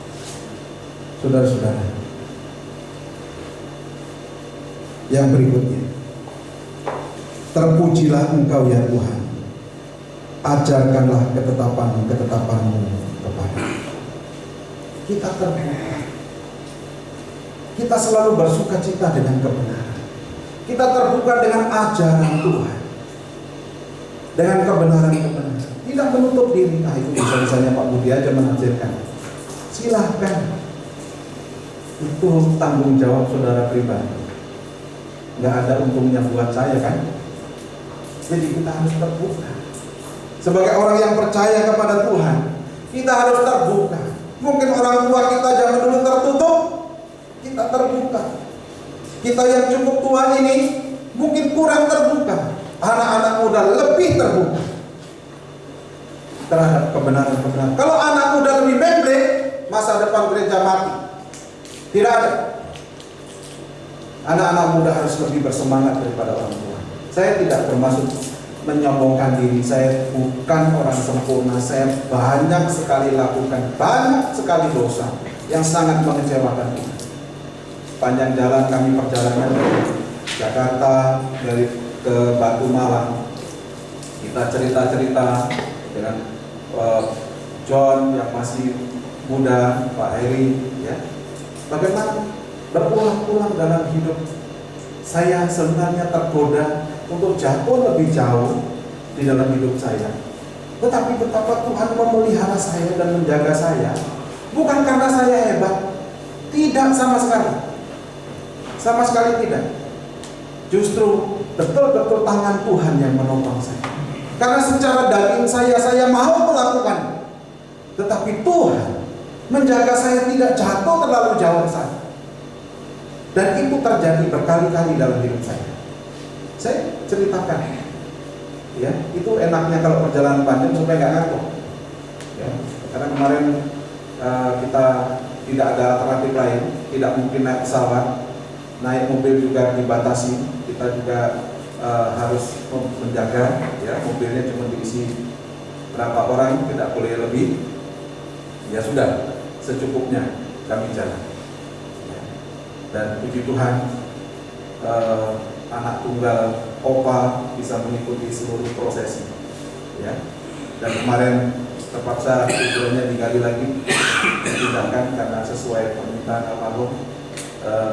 Saudara-saudara, yang berikutnya, terpujilah Engkau ya Tuhan, ajarkanlah ketetapan-ketetapan-Mu kepada kita. Terbuka, kita selalu bersuka cita dengan kebenaran. Kita terbuka dengan ajaran Tuhan, dengan kebenaran-kebenaran. Tidak menutup diri. Itu misalnya Pak Budi aja menafsirkan. Silahkan. Itu tanggung jawab saudara pribadi. Nggak ada untungnya buat saya kan. Jadi kita harus terbuka. Sebagai orang yang percaya kepada Tuhan, kita harus terbuka. Mungkin orang tua kita zaman dulu tertutup, kita terbuka. Kita yang cukup tua ini mungkin kurang terbuka. Anak-anak muda lebih terbuka terhadap kebenaran-kebenaran. Kalau anak muda lebih memble, masa depan gereja mati. Tidak ada. Anak-anak muda harus lebih bersemangat daripada orang tua. Saya tidak bermaksud menyombongkan diri, saya bukan orang sempurna, saya banyak sekali lakukan, banyak sekali dosa yang sangat mengecewakan Tuhan. Panjang jalan kami perjalanan dari Jakarta, dari ke Batu Malang, kita cerita-cerita dengan John yang masih muda, Pak Heri, ya, bagaimana berulang-ulang dalam hidup saya sebenarnya tergoda untuk jatuh lebih jauh di dalam hidup saya. Tetapi betapa Tuhan memelihara saya dan menjaga saya, bukan karena saya hebat, tidak sama sekali tidak. Justru betul-betul tangan Tuhan yang menopang saya. Karena secara daging saya mau melakukan, tetapi Tuhan menjaga saya tidak jatuh terlalu jauh ke sana. Dan itu terjadi berkali-kali dalam hidup saya. Saya ceritakan, ya, itu enaknya kalau perjalanan panjang supaya nggak ngantuk. Ya, karena kemarin kita tidak ada alternatif lain, tidak mungkin naik pesawat, naik mobil juga dibatasi. Kita juga harus menjaga, ya, mobilnya cuma diisi berapa orang, tidak boleh lebih. Ya sudah, secukupnya kami jalan. Dan puji Tuhan, anak tunggal Opa bisa mengikuti seluruh prosesi, ya. Dan kemarin terpaksa tujuannya digali lagi, dipindahkan karena sesuai permintaan almarhum,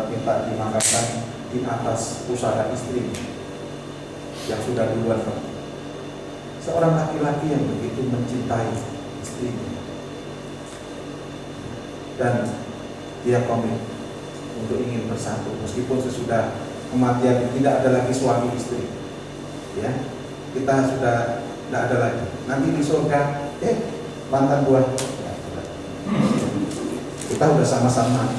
minta dimakamkan di atas pusara istri yang sudah duluan. Seorang laki-laki yang begitu mencintai istrinya, dan dia komit untuk ingin bersatu meskipun sesudah kematian tidak ada lagi suami istri, ya, kita sudah tidak ada lagi. Nanti di surga mantan buah kita udah sama-sama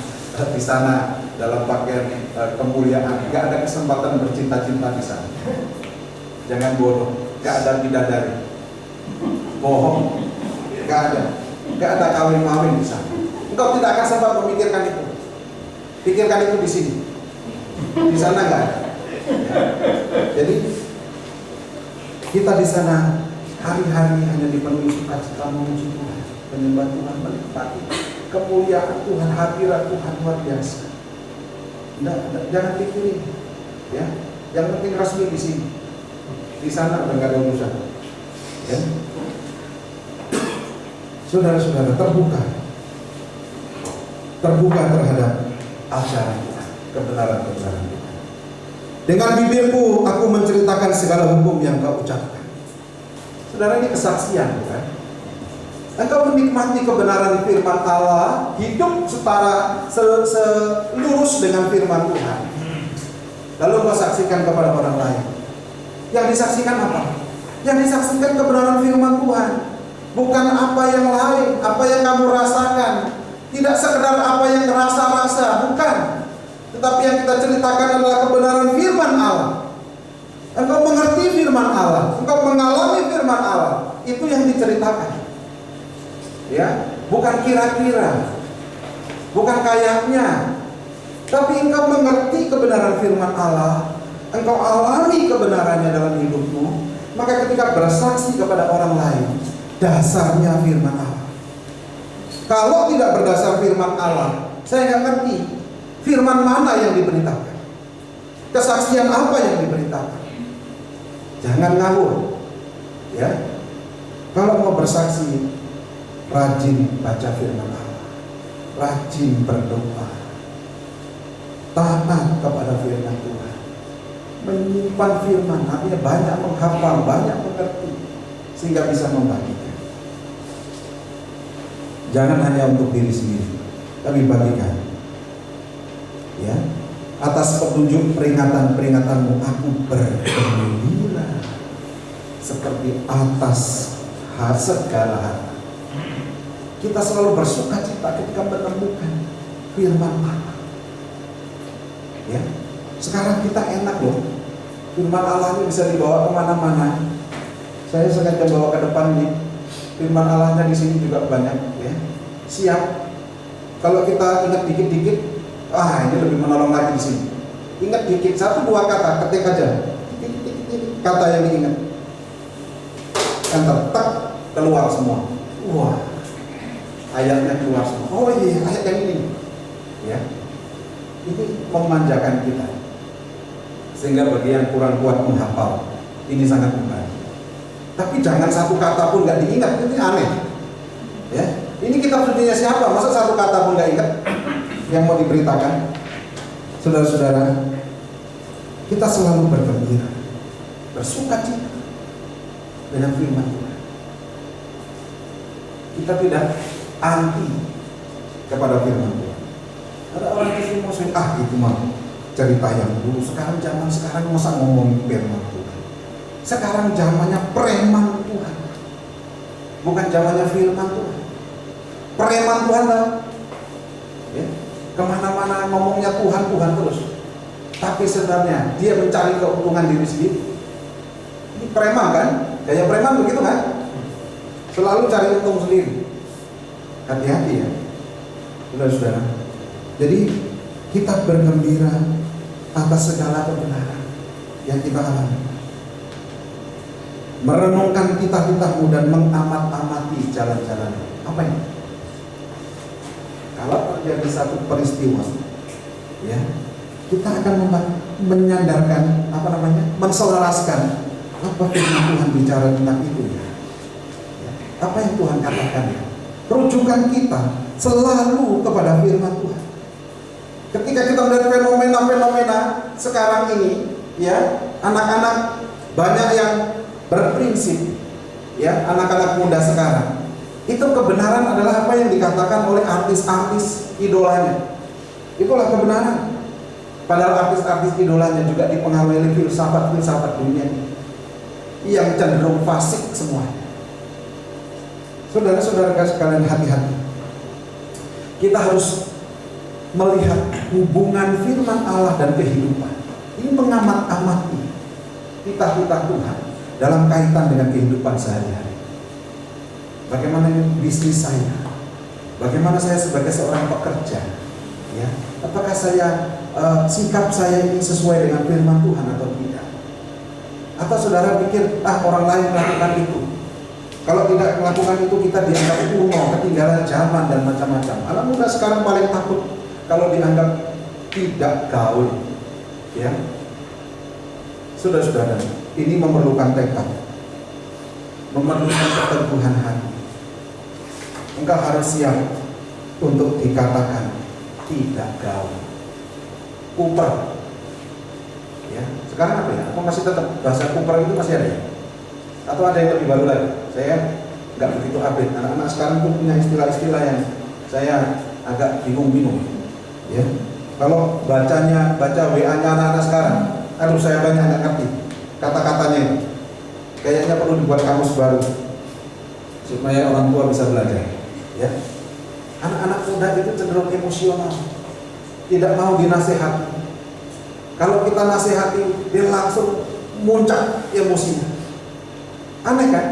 di sana dalam pakaian kemuliaan. Gak ada kesempatan bercinta-cinta di sana. Jangan bodoh, gak ada bidadari, bohong, gak ada kawin-mawin di sana. Engkau tidak akan sempat memikirkan itu. Pikirkan itu di sini. Di sana enggak ada. Jadi kita di sana hari-hari hanya dipenuhi sukacita memuji Tuhan, menyembah Tuhan, menikmati kemuliaan Tuhan, hadirat Tuhan luar biasa. Jangan pikirin, ya. Yang penting resmi di sini. Di sana udah nggak ada urusan. Ya. Saudara-saudara, terbuka terhadap ajaran Tuhan, kebenaran-kebenaran Tuhan. Dengan bibirku aku menceritakan segala hukum yang kau ucapkan. Saudara, ini kesaksian, bukan? Engkau menikmati kebenaran firman Allah, hidup setara selurus dengan firman Tuhan. Lalu kau saksikan kepada orang lain. Yang disaksikan apa? Yang disaksikan kebenaran firman Tuhan, bukan apa yang lain, apa yang kamu rasakan. Tidak sekedar apa yang rasa-rasa, bukan. Tetapi yang kita ceritakan adalah kebenaran firman Allah. Engkau mengerti firman Allah, engkau mengalami firman Allah, itu yang diceritakan. Ya, bukan kira-kira, bukan kayaknya, tapi engkau mengerti kebenaran firman Allah, engkau alami kebenarannya dalam hidupmu, maka ketika bersaksi kepada orang lain, dasarnya firman Allah. Kalau tidak berdasar firman Allah, saya nggak ngerti firman mana yang diberitakan, kesaksian apa yang diberitakan. Jangan ngawur, ya. Kalau mau bersaksi, rajin baca firman Allah, rajin berdoa, taat kepada firman Tuhan, menyimpan firman, artinya banyak menghafal, banyak mengerti, sehingga bisa membagikan. Jangan hanya untuk diri sendiri, tapi bagikan. Ya, atas petunjuk peringatan-peringatanmu aku bergembira seperti atas segala harta. Kita selalu bersuka cita ketika menemukan firman Allah. Ya, sekarang kita enak loh. Firman Allah ini bisa dibawa kemana-mana. Saya sengaja bawa ke depan nih. Firman Allahnya di sini juga banyak, ya. Siap. Kalau kita ingat dikit-dikit, ini lebih menolong lagi di sini. Ingat dikit, 1-2 kata, ketik aja. Kata yang diingat. Enter, tak, keluar semua. Wah, ayatnya keluar semua. Oh iya, ayat yang ini. Ya, ini memanjakan kita. Sehingga bagi yang kurang kuat menghafal, ini sangat membantu. Tapi jangan 1 kata pun nggak diingat, ini aneh. Ya, ini kitab sucinya siapa? Masa 1 kata pun nggak ingat yang mau diberitakan? Saudara-saudara, kita selalu bergembira, bersukacita dengan firman Tuhan. Kita tidak anti kepada firman Tuhan. Ada orang yang mau itu mah cerita yang dulu. Sekarang zaman sekarang masa ngomong firman Tuhan. Sekarang zamannya preman Tuhan, bukan zamannya firman Tuhan. Preman Tuhan lah. Ya. Kemana-mana ngomongnya Tuhan terus. Tapi sebenarnya dia mencari keuntungan diri sendiri. Ini preman kan? Gaya preman begitu kan? Selalu cari untung sendiri. Hati-hati ya, saudara-saudara. Jadi kita bergembira atas segala kebenaran yang kita alami. Merenungkan kitab-kitabmu dan mengamat-amati jalan-jalan. Apa ini? Kalau terjadi satu peristiwa, ya, kita akan menyandarkan, menselaraskan apa firman Tuhan bicara tentang itu ya. Apa yang Tuhan katakan ya. Rujukan kita selalu kepada firman Tuhan. Ketika kita melihat fenomena-fenomena sekarang ini, ya, anak-anak banyak yang berprinsip, ya, anak-anak muda sekarang. Itu kebenaran adalah apa yang dikatakan oleh artis-artis idolanya. Itulah kebenaran. Padahal artis-artis idolanya juga dipengaruhi oleh filsafat-filsafat dunia ini yang cenderung fasik semuanya. Saudara-saudara sekalian, hati-hati. Kita harus melihat hubungan firman Allah dan kehidupan. Ini mengamat-amati kitab-kitab Tuhan dalam kaitan dengan kehidupan sehari-hari. Bagaimana bisnis saya? Bagaimana saya sebagai seorang pekerja? Ya, apakah sikap saya ini sesuai dengan firman Tuhan atau tidak? Atau saudara pikir orang lain melakukan itu? Kalau tidak melakukan itu kita dianggap kuno, ketinggalan zaman dan macam-macam. Anak muda sekarang paling takut kalau dianggap tidak gaul. Ya, saudara-saudara, ini memerlukan tekad, memerlukan keteguhan hati. Engkau harus siap untuk dikatakan tidak gaul, kuper. Ya, sekarang apa ya? Apa masih tetap bahasa kuper itu masih ada ya? Atau ada yang lebih baru lagi? Saya nggak begitu update. Anak-anak sekarang pun punya istilah-istilah yang saya agak bingung-bingung. Ya, kalau baca WA-nya anak-anak sekarang, saya banyak nggak ngerti kata-katanya itu. Kayaknya perlu dibuat kamus baru supaya orang tua bisa belajar. Ya, anak-anak muda itu cenderung emosional, tidak mau dinasehati. Kalau kita nasihati, dia langsung muncak emosinya. Aneh kan?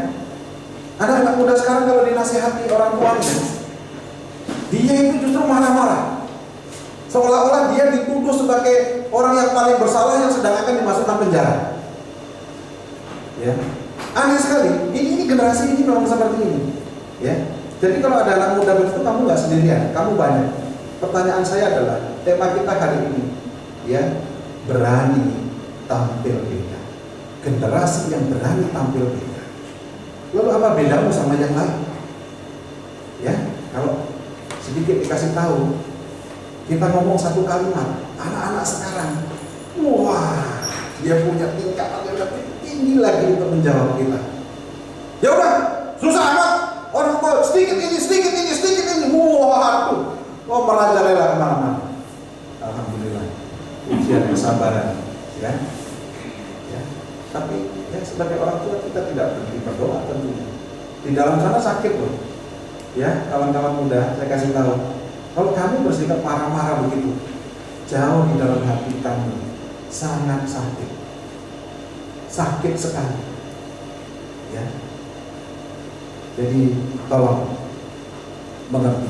Ada anak muda sekarang kalau dinasihati orang tuanya, dia itu justru marah-marah, seolah-olah dia dituduh sebagai orang yang paling bersalah yang sedang akan dimasukkan penjara. Ya, aneh sekali. Ini generasi ini memang seperti ini. Ya. Jadi kalau ada anak muda begitu, kamu nggak sendirian, kamu banyak. Pertanyaan saya adalah, tema kita hari ini, ya, berani tampil beda. Generasi yang berani tampil beda. Lalu apa bedamu sama yang lain? Ya, kalau sedikit dikasih tahu, kita ngomong satu kalimat, anak-anak sekarang, wah, dia punya tingkatan yang lebih tinggi lagi untuk menjawab kita. Ya udah, susah amat. Orang tua sedikit ini, waduh, merajalela kemana-mana. Alhamdulillah, ujian kesabaran, ya. Tapi ya, sebagai orang tua kita tidak berhenti berdoa tentunya. Di dalam sana sakit loh, ya kawan-kawan muda, saya kasih tahu, kalau kamu bersikap marah-marah begitu, jauh di dalam hati kamu sangat sakit sekali, ya. Jadi tolong mengerti.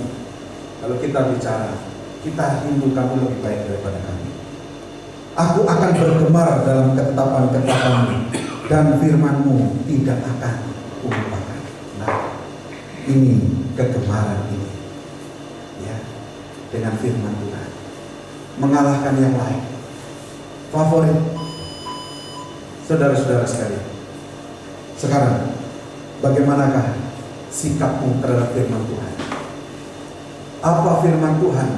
Kalau kita bicara, kita rindu kamu lebih baik daripada kami. Aku akan bergemar dalam ketetapan-ketetapan-Mu, dan firman-Mu tidak akan kulupakan. Nah, ini kegemaran ini, ya, dengan firman Tuhan, mengalahkan yang lain. Favorit, saudara-saudara sekalian. Sekarang, bagaimanakah sikapmu terhadap firman Tuhan? Apa firman Tuhan?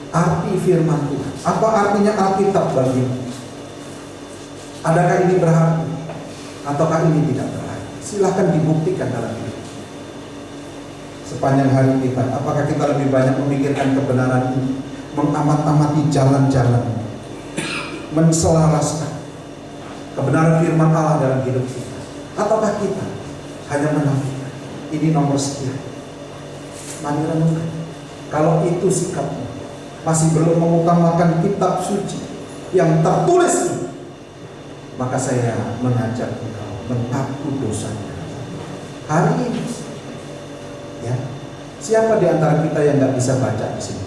Arti firman Tuhan. Apa artinya Alkitab bagimu? Adakah ini berarti? Ataukah ini tidak berarti? Silahkan dibuktikan dalam hidup. Sepanjang hari kita, apakah kita lebih banyak memikirkan kebenaran ini, mengamat-amati jalan-jalan, menselaraskan kebenaran firman Allah dalam hidup kita, ataukah kita hanya menafikan ini nomor sekian? Mari renungkan. Kalau itu sikapmu, masih belum mengutamakan kitab suci yang tertulis ini, maka saya mengajak engkau mengaku dosanya hari ini. Ya, siapa di antara kita yang nggak bisa baca di sini?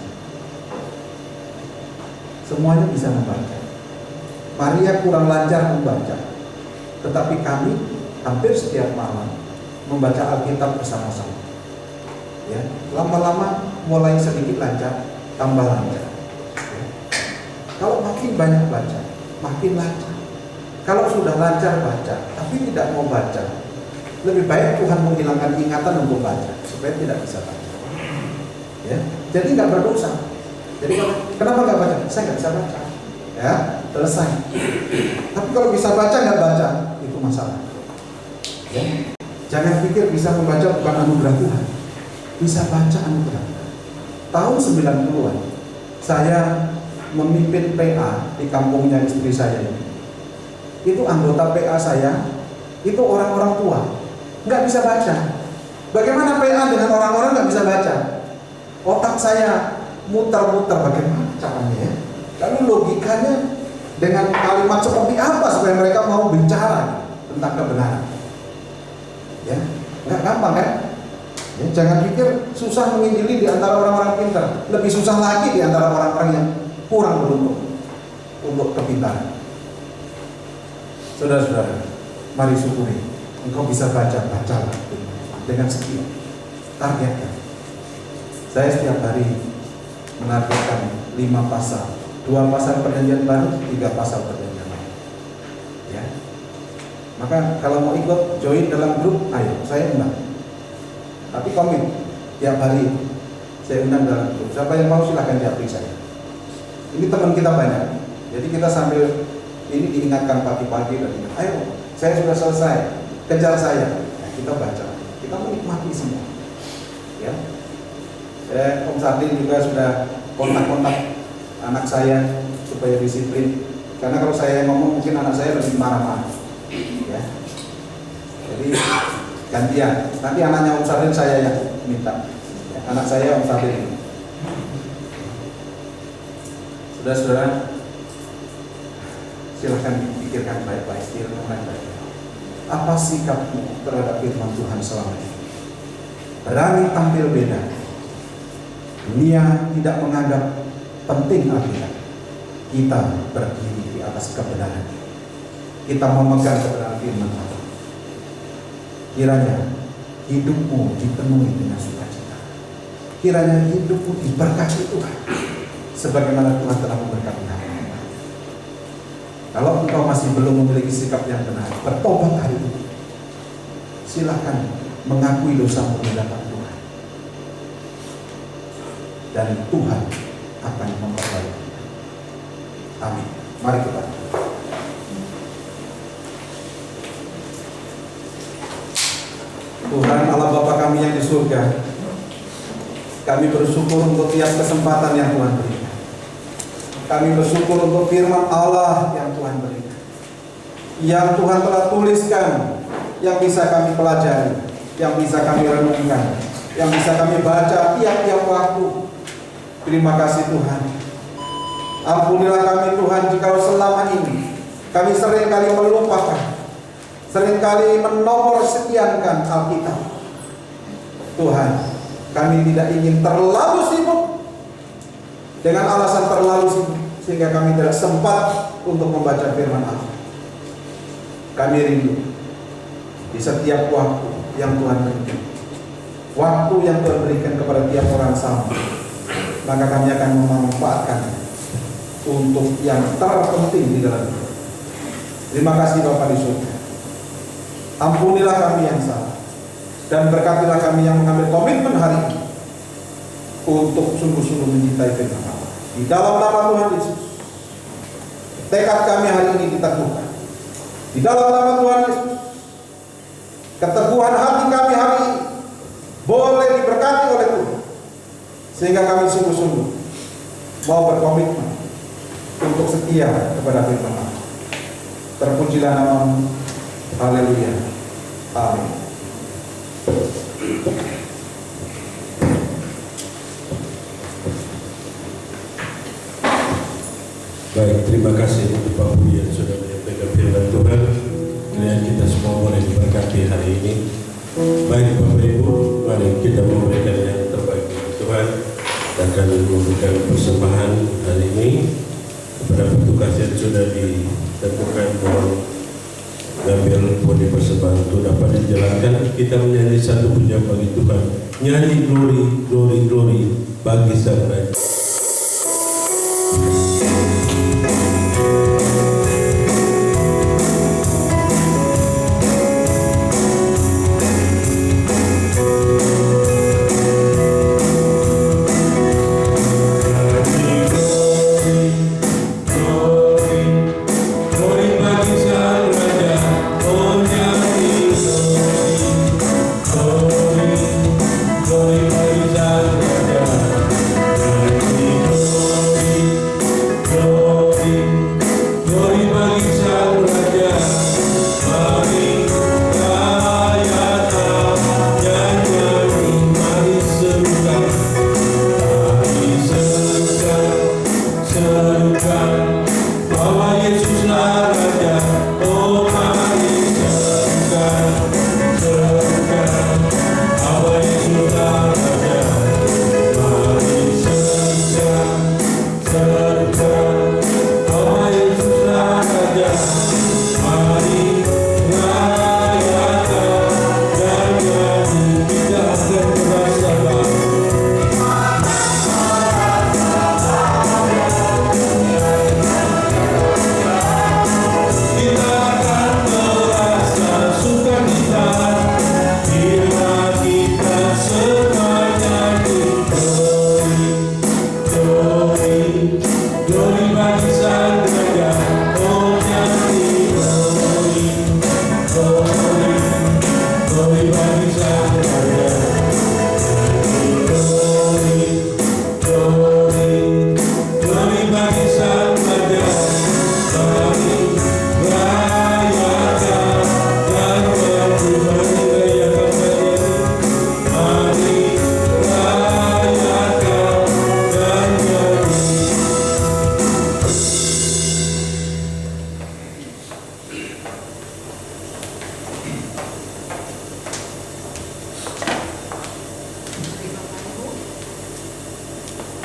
Semuanya bisa membaca. Maria kurang lancar membaca, tetapi kami hampir setiap malam membaca Alkitab bersama-sama. Ya, lama-lama mulai sedikit lancar, tambah lancar. Ya. Kalau makin banyak baca, makin lancar. Kalau sudah lancar baca, tapi tidak mau baca, lebih baik Tuhan menghilangkan ingatan untuk baca supaya tidak bisa baca. Ya, jadi nggak berdosa. Jadi kenapa nggak baca? Saya nggak bisa baca. Ya, selesai. Tapi kalau bisa baca nggak baca, itu masalah. Ya. Jangan pikir bisa membaca bukan anugerah Tuhan. Bisa baca anugerah. Tahun 90-an saya memimpin PA di kampungnya istri saya ini. Itu anggota PA saya, itu orang-orang tua, nggak bisa baca. Bagaimana PA dengan orang-orang nggak bisa baca? Otak saya muter-muter bagaimana caranya ya? Lalu logikanya dengan kalimat seperti apa supaya mereka mau bicara tentang kebenaran? Ya, nggak gampang kan? Ya, jangan pikir susah menginjili di antara orang-orang pintar, lebih susah lagi di antara orang-orang yang kurang beruntung untuk kepintaran. Saudara-saudara, mari syukuri engkau bisa bacalah dengan sekian. Targetkan. Saya setiap hari menargetkan 5 pasal, 2 pasal perjanjian baru, 3 pasal perjanjian baru. Ya. Maka kalau mau ikut join dalam grup, ayo, saya undang. Tapi komit tiap hari saya undang dalam grup. Siapa yang mau silahkan japri saya. Ini teman kita banyak. Jadi kita sambil ini diingatkan pagi-pagi dan ayo, saya sudah selesai, kejar saya. Nah, kita baca, kita menikmati semua. Ya, Om Sardin juga sudah kontak-kontak anak saya supaya disiplin. Karena kalau saya ngomong mungkin anak saya lebih marah-marah. Ya, jadi gantian. Nanti anaknya Om Sardin saya yang minta. Ya, anak saya Om Sardin. Saudara-saudara, silahkan dipikirkan baik-baik, renungkan baik-baik. Apa sikapmu terhadap firman Tuhan selama ini? Berani tampil beda. Dunia tidak menganggap penting Alkitab. Kita berdiri di atas kebenaran. Kita memegang kebenaran firman Allah. Kiranya hidupmu dipenuhi dengan sukacita. Kiranya hidupmu diberkati Tuhan, sebagaimana Tuhan telah memberkati kamu. Kalau engkau masih belum memiliki sikap yang benar, bertobat hari ini. Silakan mengakui dosamu di hadapan Tuhan, dan Tuhan akan memperbaiki. Amin. Mari kita. Tuhan Allah Bapa kami yang di surga, kami bersyukur untuk tiap kesempatan yang Tuhan berikan. Kami bersyukur untuk firman Allah yang Tuhan berikan, yang Tuhan telah tuliskan, yang bisa kami pelajari, yang bisa kami renungkan, yang bisa kami baca tiap-tiap waktu. Terima kasih Tuhan. Ampunilah kami Tuhan jika selama ini kami seringkali melupakan, seringkali menomor sekiankan Alkitab. Tuhan, kami tidak ingin terlalu sibuk. Dengan alasan terlalu sibuk, sehingga kami tidak sempat untuk membaca firman Allah. Kami rindu di setiap waktu yang Tuhan berikan, waktu yang Tuhan berikan kepada tiap orang sama, maka kami akan memanfaatkan untuk yang terpenting di dalam hidup. Terima kasih Bapa di surga. Ampunilah kami yang salah, dan berkatilah kami yang mengambil komitmen hari ini untuk sungguh-sungguh mencintai firman Allah. Di dalam nama Tuhan Yesus, tekad kami hari ini diteguhkan. Di dalam nama Tuhan Yesus, keteguhan hati kami hari ini boleh diberkati oleh Tuhan, sehingga kami sungguh-sungguh mau berkomitmen untuk setia kepada firman Allah. Terpujilah nama-Mu. Haleluya. Amin.
Baik, terima kasih untuk Pak Budi yang sudah menyampaikan firman Tuhan. Kiranya kita semua boleh diberkati hari ini. Baik Bapak Ibu, mari kita memberikan yang terbaik untuk Tuhan dan kami memberikan persembahan hari ini kepada petugas yang sudah ditentukan bahwa mengambil bodi persembahan itu dapat dijalankan. Kita menyanyi satu pujian bagi Tuhan, nyanyi glory, glory, glory bagi Sang Raja.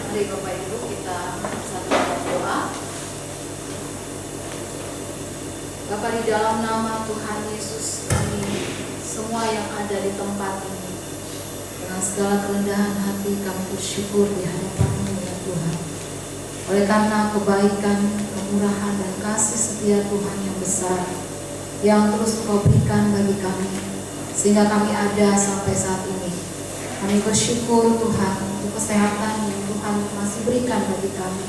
Mari Bapak Ibu kita satu doa. Bapa, di dalam nama Tuhan Yesus, kami semua yang ada di tempat ini, dengan segala kerendahan hati kami bersyukur di hadapan-Mu ya Tuhan. Oleh karena kebaikan, kemurahan dan kasih setia Tuhan yang besar yang terus Kau berikan bagi kami, sehingga kami ada sampai saat ini. Kami bersyukur Tuhan untuk kesehatan yang Tuhan masih berikan bagi kami.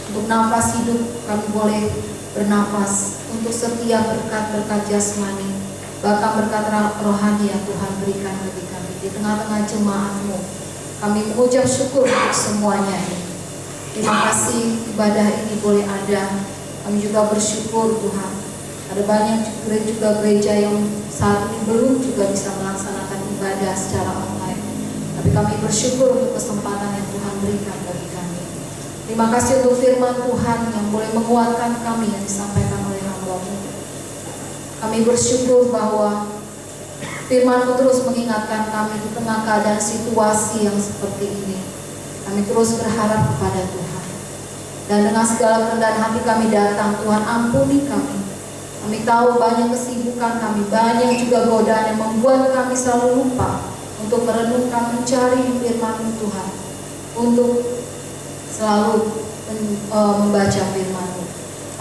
Untuk nafas hidup kami boleh bernafas, untuk setiap berkat-berkat jasmani, bahkan berkat rohani yang Tuhan berikan bagi kami. Di tengah-tengah jemaat-Mu, kami mengucap syukur untuk semuanya ini. Terima kasih ibadah ini boleh ada. Kami juga bersyukur Tuhan, ada banyak juga gereja yang saat ini belum juga bisa melaksanakan ibadah secara online. Tapi kami bersyukur untuk kesempatan yang Tuhan berikan bagi kami. Terima kasih untuk firman Tuhan yang boleh menguatkan kami yang disampaikan oleh hamba-Mu. Kami bersyukur bahwa firman-Mu terus mengingatkan kami di tengah keadaan situasi yang seperti ini. Kami terus berharap kepada Tuhan. Dan dengan segala kerendahan hati kami datang, Tuhan ampuni kami. Kami tahu banyak kesibukan kami, banyak juga godaan yang membuat kami selalu lupa untuk merenungkan, mencari firman-Mu Tuhan, untuk selalu membaca firman-Mu.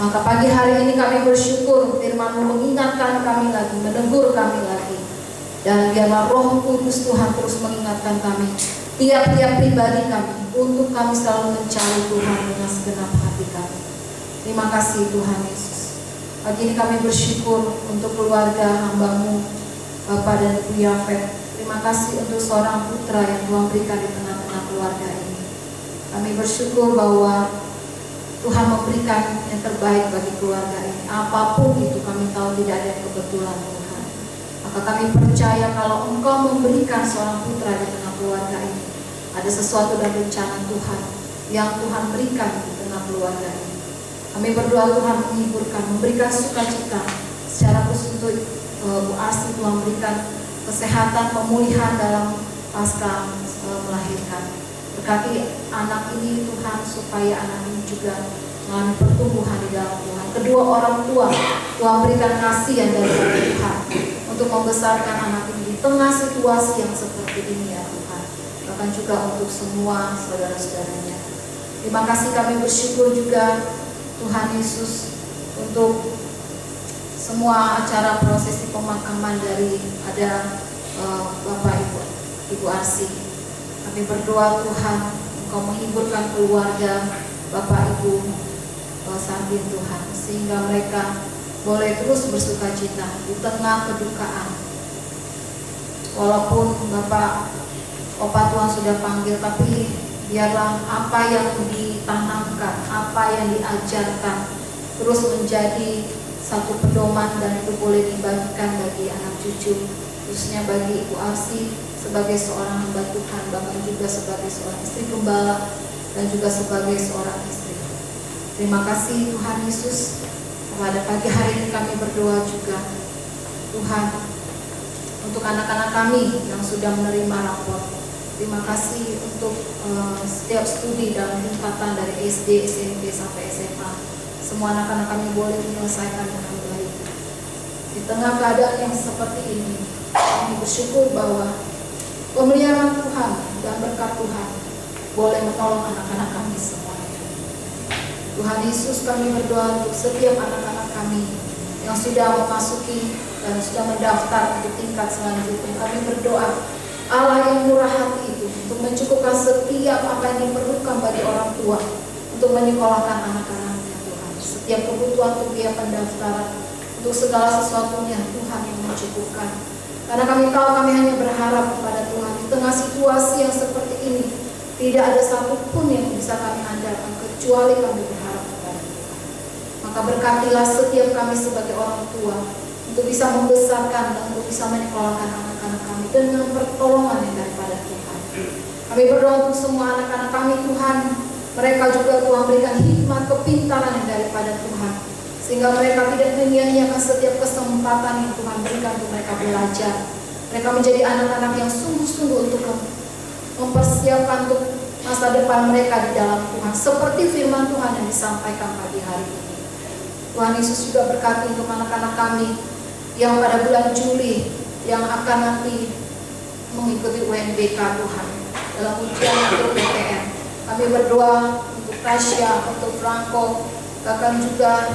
Maka pagi hari ini kami bersyukur firman-Mu mengingatkan kami lagi, menegur kami lagi. Dan biarlah Roh Kudus Tuhan terus mengingatkan kami, tiap-tiap pribadi kami, untuk kami selalu mencari Tuhan dengan segenap hati kami. Terima kasih Tuhan Yesus. Pagi ini kami bersyukur untuk keluarga hamba-Mu, Bapak dan Ibu Yafet. Terima kasih untuk seorang putra yang Tuhan berikan di tengah-tengah keluarga ini. Kami bersyukur bahwa Tuhan memberikan yang terbaik bagi keluarga ini. Apapun itu kami tahu tidak ada yang kebetulan Tuhan. Maka kami percaya kalau Engkau memberikan seorang putra di tengah keluarga ini, ada sesuatu dan rencana Tuhan yang Tuhan berikan di tengah keluarga ini. Kami berdoa Tuhan menghiburkan, memberikan sukacita secara khusus untuk Bu Arsi. Tuhan berikan kesehatan, pemulihan dalam pasca melahirkan. Berkati anak ini Tuhan, supaya anak ini juga mengalami pertumbuhan di dalam Tuhan. Kedua orang tua, Tuhan berikan kasih yang dari Tuhan untuk membesarkan anak ini di tengah situasi yang seperti ini ya Tuhan. Bahkan juga untuk semua saudara-saudaranya. Terima kasih, kami bersyukur juga Tuhan Yesus untuk semua acara prosesi pemakaman dari ada Bapak Ibu Arsi. Kami berdoa Tuhan, Engkau menghiburkan keluarga Bapak Ibu Sarbin Tuhan, sehingga mereka boleh terus bersukacita di tengah kedukaan. Walaupun Bapak Opa Tuhan sudah panggil, tapi biarlah apa yang ditanamkan, apa yang diajarkan terus menjadi satu pedoman, dan itu boleh dibagikan bagi anak cucu, khususnya bagi Ibu Arsi sebagai seorang hamba Tuhan, bahkan juga sebagai seorang istri gembala dan juga sebagai seorang istri. Terima kasih Tuhan Yesus. Pada pagi hari ini kami berdoa juga Tuhan untuk anak-anak kami yang sudah menerima rapor. Terima kasih untuk setiap studi dalam tingkatan dari SD, SMP sampai SMA. Semua anak-anak kami boleh menyelesaikan dengan baik. Di tengah keadaan yang seperti ini, kami bersyukur bahwa pemeliharaan Tuhan dan berkat Tuhan boleh menolong anak-anak kami semuanya. Tuhan Yesus, kami berdoa untuk setiap anak-anak kami yang sudah memasuki dan sudah mendaftar untuk tingkat selanjutnya. Kami berdoa Allah yang murah hati itu untuk mencukupkan setiap apa yang diperlukan bagi orang tua untuk menyekolahkan anak-anaknya Tuhan. Setiap kebutuhan untuk biaya pendaftaran, untuk segala sesuatunya Tuhan yang mencukupkan. Karena kami tahu kami hanya berharap kepada Tuhan di tengah situasi yang seperti ini. Tidak ada satupun yang bisa kami andalkan kecuali kami berharap kepada Tuhan. Maka berkatilah setiap kami sebagai orang tua untuk bisa membesarkan dan untuk bisa menyekolahkan anak-anak kami dengan pertolongan yang daripada Tuhan. Kami berdoa untuk semua anak-anak kami Tuhan, mereka juga Tuhan berikan hikmat, kepintaran yang daripada Tuhan, sehingga mereka tidak menyia-nyiakan setiap kesempatan yang Tuhan berikan untuk mereka belajar. Mereka menjadi anak-anak yang sungguh-sungguh untuk mempersiapkan untuk masa depan mereka di dalam Tuhan, seperti firman Tuhan yang disampaikan pagi hari ini. Tuhan Yesus juga berkati untuk anak-anak kami yang pada bulan Juli yang akan nanti mengikuti UNBK Tuhan dalam ujian untuk PTN. Kami berdoa untuk Tasya, untuk Franco, bahkan juga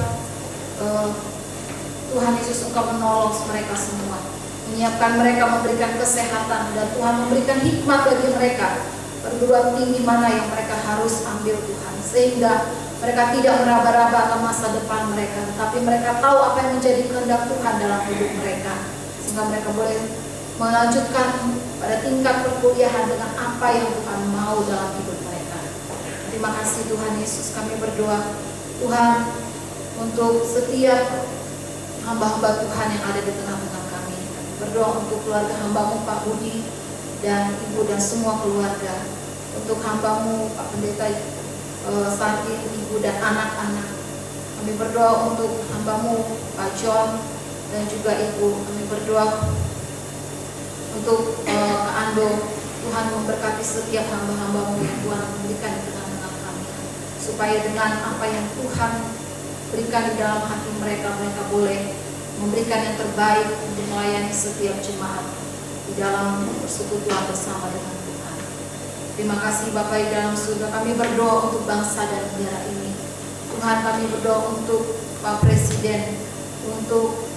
Tuhan Yesus Engkau menolong mereka semua, menyiapkan mereka, memberikan kesehatan, dan Tuhan memberikan hikmat bagi mereka perguruan tinggi mana yang mereka harus ambil Tuhan, sehingga mereka tidak meraba-raba akan masa depan mereka, tetapi mereka tahu apa yang menjadi kehendak Tuhan dalam hidup mereka, sehingga mereka boleh melanjutkan pada tingkat perkuliahan dengan apa yang Tuhan mau dalam hidup mereka. Terima kasih Tuhan Yesus. Kami berdoa Tuhan untuk setiap hamba-hamba Tuhan yang ada di tengah-tengah kami. Kami berdoa untuk keluarga hamba-Mu Pak Budi dan Ibu dan semua keluarga, untuk hamba-Mu Pak Pendeta Sarkin, Ibu dan anak-anak. Kami berdoa untuk hamba-Mu Pak John dan juga Ibu. Kami berdoa untuk Kak Ando. Tuhan memberkati setiap hamba-hamba-Mu yang Tuhan memberikan di tengah-tengah kami, supaya dengan apa yang Tuhan berikan di dalam hati mereka, mereka boleh memberikan yang terbaik untuk melayani setiap jemaat di dalam persekutuan bersama dengan Tuhan. Terima kasih Bapa di dalam surga, kami berdoa untuk bangsa dan negara ini. Tuhan, kami berdoa untuk Pak Presiden, untuk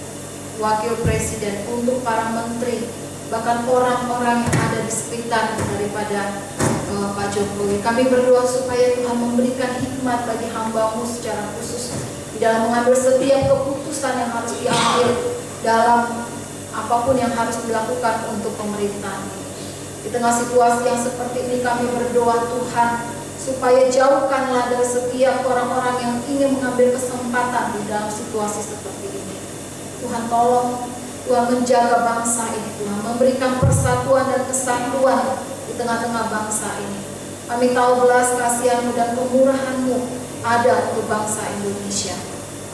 Wakil Presiden, untuk para menteri, bahkan orang-orang yang ada di sekitar daripada Pak Jokowi. Kami berdoa supaya Tuhan memberikan hikmat bagi hamba-Mu secara khusus di dalam mengambil setiap keputusan yang harus diambil dalam apapun yang harus dilakukan untuk pemerintahan ini. Di tengah situasi yang seperti ini kami berdoa Tuhan supaya jauhkanlah dari setiap orang-orang yang ingin mengambil kesempatan di dalam situasi seperti ini. Tuhan tolong, Tuhan menjaga bangsa ini, Tuhan memberikan persatuan dan kesatuan di tengah-tengah bangsa ini. Kami tahu belas kasihan-Mu dan kemurahan-Mu ada untuk bangsa Indonesia.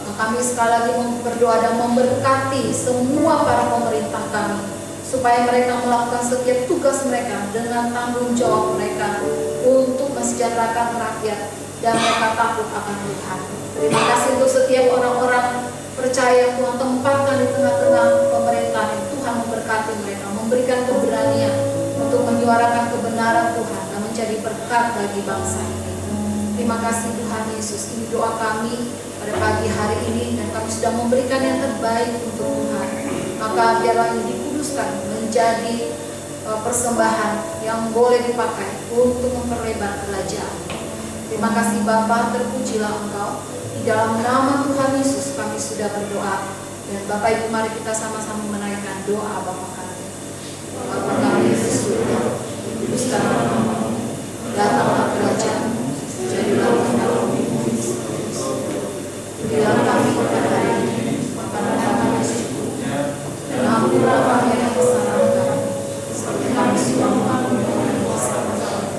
Maka kami sekali lagi berdoa dan memberkati semua para pemerintah kami, supaya mereka melakukan setiap tugas mereka dengan tanggung jawab mereka untuk mensejahterakan rakyat dan mereka takut akan Tuhan. Terima kasih untuk setiap orang-orang percaya Tuhan tempatkan di tengah-tengah pemerintahan. Tuhan memberkati mereka, memberikan keberanian untuk menyuarakan kebenaran Tuhan dan menjadi berkat bagi bangsa ini. Terima kasih Tuhan Yesus, ini doa kami pada pagi hari ini dan kami sudah memberikan yang terbaik untuk Tuhan. Maka biarlah ini dikuduskan menjadi persembahan yang boleh dipakai untuk memperlebar kerajaan. Terima kasih Bapa, terpujilah Engkau. Di dalam nama Tuhan Yesus kami sudah berdoa. Dan Bapak Ibu mari kita sama-sama menaikkan doa Bapa kami. Bapa kami di surga, dikuduskan namamu, datanglah kerajaan-Mu, jadilah kehendakmu di surga. Berilah kami pada hari ini makanan kami secukupnya, dan ampunilah kami yang kesalahan kami, seperti kami sudah mengampuni orang yang bersalah kami.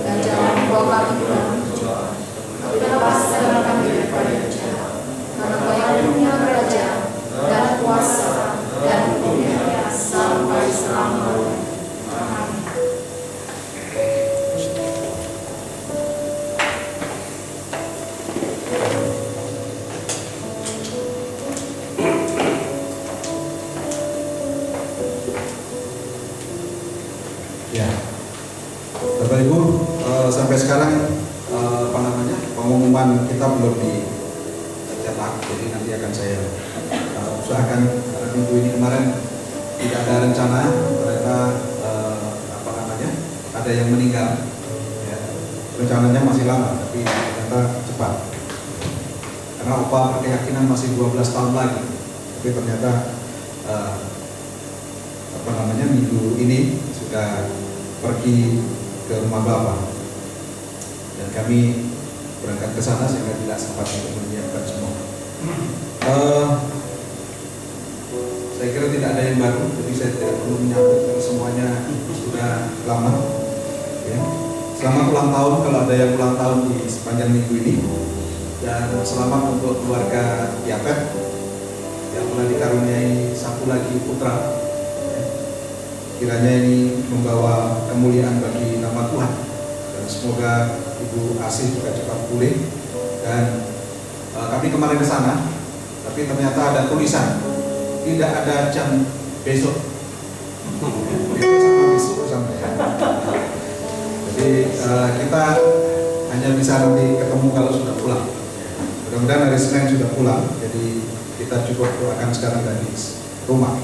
Dan jangan membawa kami ke dalam pencobaan, tapi lepaskanlah kami daripada yang jahat. Karena Kau yang punya kerajaan dan kuasa dan kemuliaan sampai selama-lamanya. Amin.
Ya, Bapak Ibu, sampai sekarang pengumuman kita belum dicetak, jadi nanti akan saya usahakan. Karena minggu ini kemarin tidak ada rencana, mereka ada yang meninggal. Ya, rencananya masih lama, tapi ternyata cepat. Karena Opa berkeyakinan masih 12 tahun lagi, tapi ternyata minggu ini sudah pergi ke rumah Bapak dan kami berangkat ke sana sehingga tidak sempat untuk menyiapkan semua. Saya kira tidak ada yang baru, jadi saya tidak perlu menyambut karena semuanya sudah lama. Ya. Selamat ulang tahun kalau ada yang ulang tahun di sepanjang minggu ini, dan selamat untuk keluarga Yapet yang telah dikaruniai satu lagi putra. Kiranya ini membawa kemuliaan bagi nama Tuhan, dan semoga Ibu Asih juga cepat pulih. Dan kami kemarin ke sana, tapi ternyata ada tulisan tidak ada jam besok. Besok sampai. Jadi kita hanya bisa nanti ketemu kalau sudah pulang. Mudah-mudahan hari Senin sudah pulang, jadi kita cukup doakan sekarang dari rumah.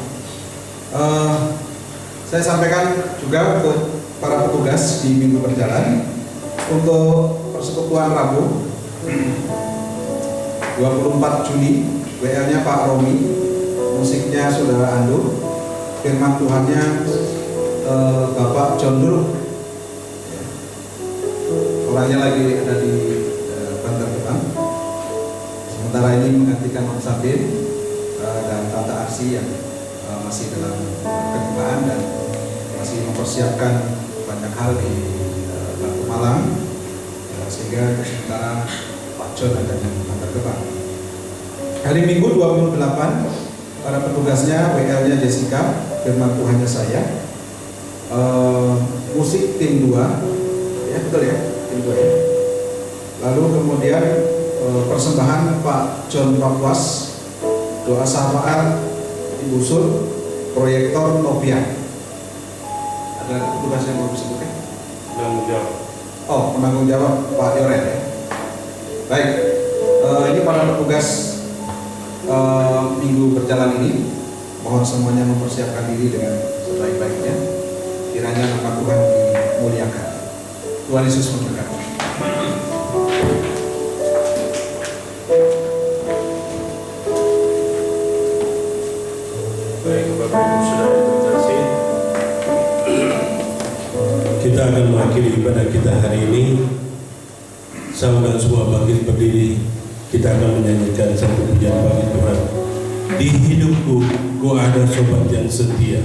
Saya sampaikan juga untuk para petugas di minggu berjalan untuk persekutuan Rabu 24 Juni, WL-nya Pak Romi, musiknya Saudara Ando, firman Tuhannya Bapak John Dur. Orangnya lagi ada di Bantar Gebang. Sementara ini menggantikan Om Sabin dan Tante Arsi yang masih dalam perkembangan dan masih mempersiapkan banyak hal di Batu Malang, sehingga sementara Pak John ada di Bantar Gebang. Hari Minggu 28 para petugasnya, WL-nya Jessica, firman Tuhannya saya, musik tim 2, ya betul ya, tim 2 ya. Lalu kemudian persembahan Pak John Papuas, doa syafaat Ibu Sul, proyektor Novia. Ada tugas yang mau disebutkan?
Tanggung jawab.
Oh, penanggung jawab Pak Yoret ya. Baik, ini para petugas minggu berjalan ini, mohon semuanya mempersiapkan diri dengan sebaik-baiknya. Kiranya nama Tuhan dimuliakan. Tuhan Yesus memberkati.
Baik, Bapak Ibu Saudara yang terkasih, kita akan mengakhiri ibadah kita hari ini. Saya undang semua bangkit berdiri. Kita akan menyanyikan satu pujian bagi Tuhan. Di hidupku, ku ada sobat yang setia.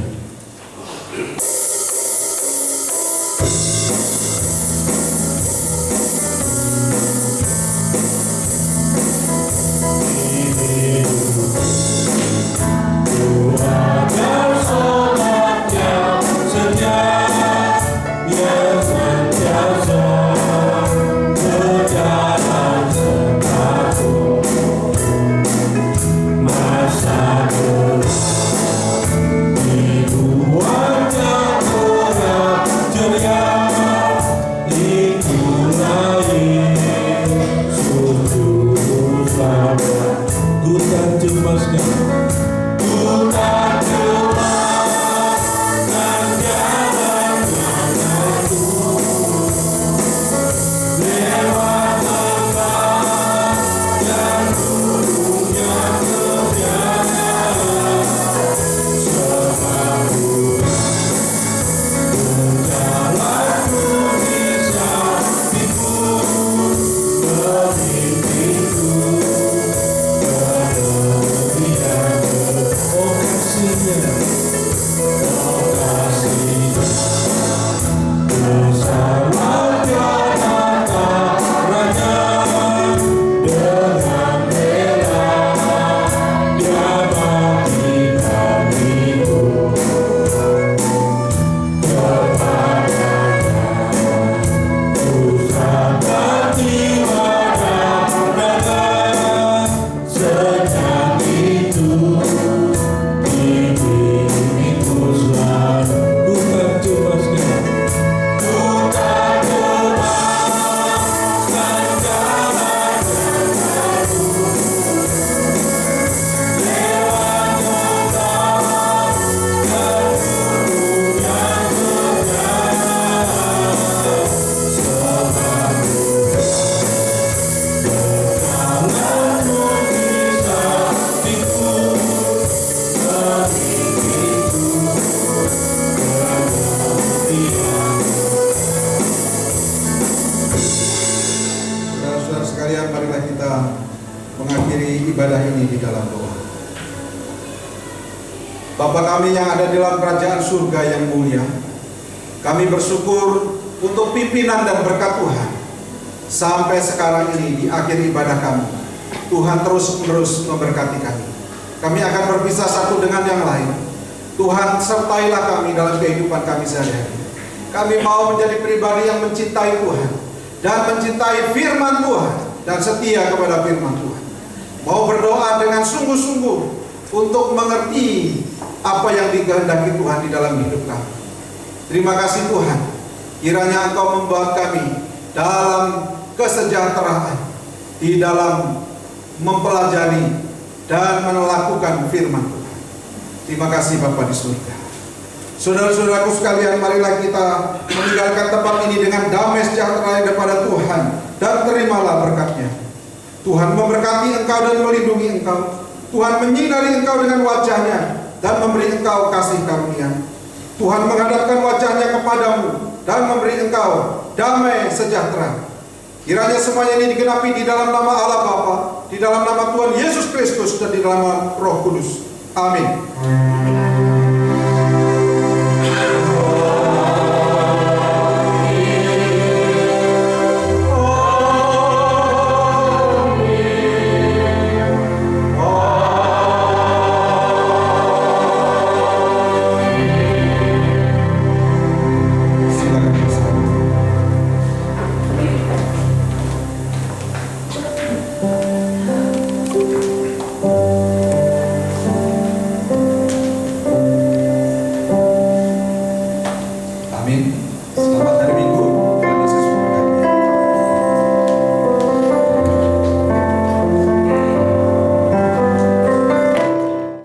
ibadah ini di dalam doa. Bapa kami yang ada di dalam kerajaan surga yang mulia, kami bersyukur untuk pimpinan dan berkat Tuhan. Sampai sekarang ini di akhir ibadah kami, Tuhan terus-menerus memberkati kami. Kami akan berpisah satu dengan yang lain. Tuhan, sertailah kami dalam kehidupan kami sehari-hari. Kami mau menjadi pribadi yang mencintai Tuhan dan mencintai firman Tuhan dan setia kepada firman Tuhan. Mau berdoa dengan sungguh-sungguh untuk mengerti apa yang dikehendaki Tuhan di dalam hidup kami. Terima kasih Tuhan, kiranya Engkau membuat kami dalam kesejahteraan, di dalam mempelajari dan melakukan firman Tuhan. Terima kasih Bapa di surga. Saudara-saudaraku sekalian, marilah kita meninggalkan tempat ini dengan damai sejahtera daripada Tuhan, dan terimalah berkatnya. Tuhan memberkati engkau dan melindungi engkau. Tuhan menyinari engkau dengan wajahnya dan memberi engkau kasih karunia. Tuhan menghadapkan wajahnya kepadamu dan memberi engkau damai sejahtera. Kiranya semuanya ini digenapi di dalam nama Allah Bapa, di dalam nama Tuhan Yesus Kristus, dan di dalam nama Roh Kudus. Amin.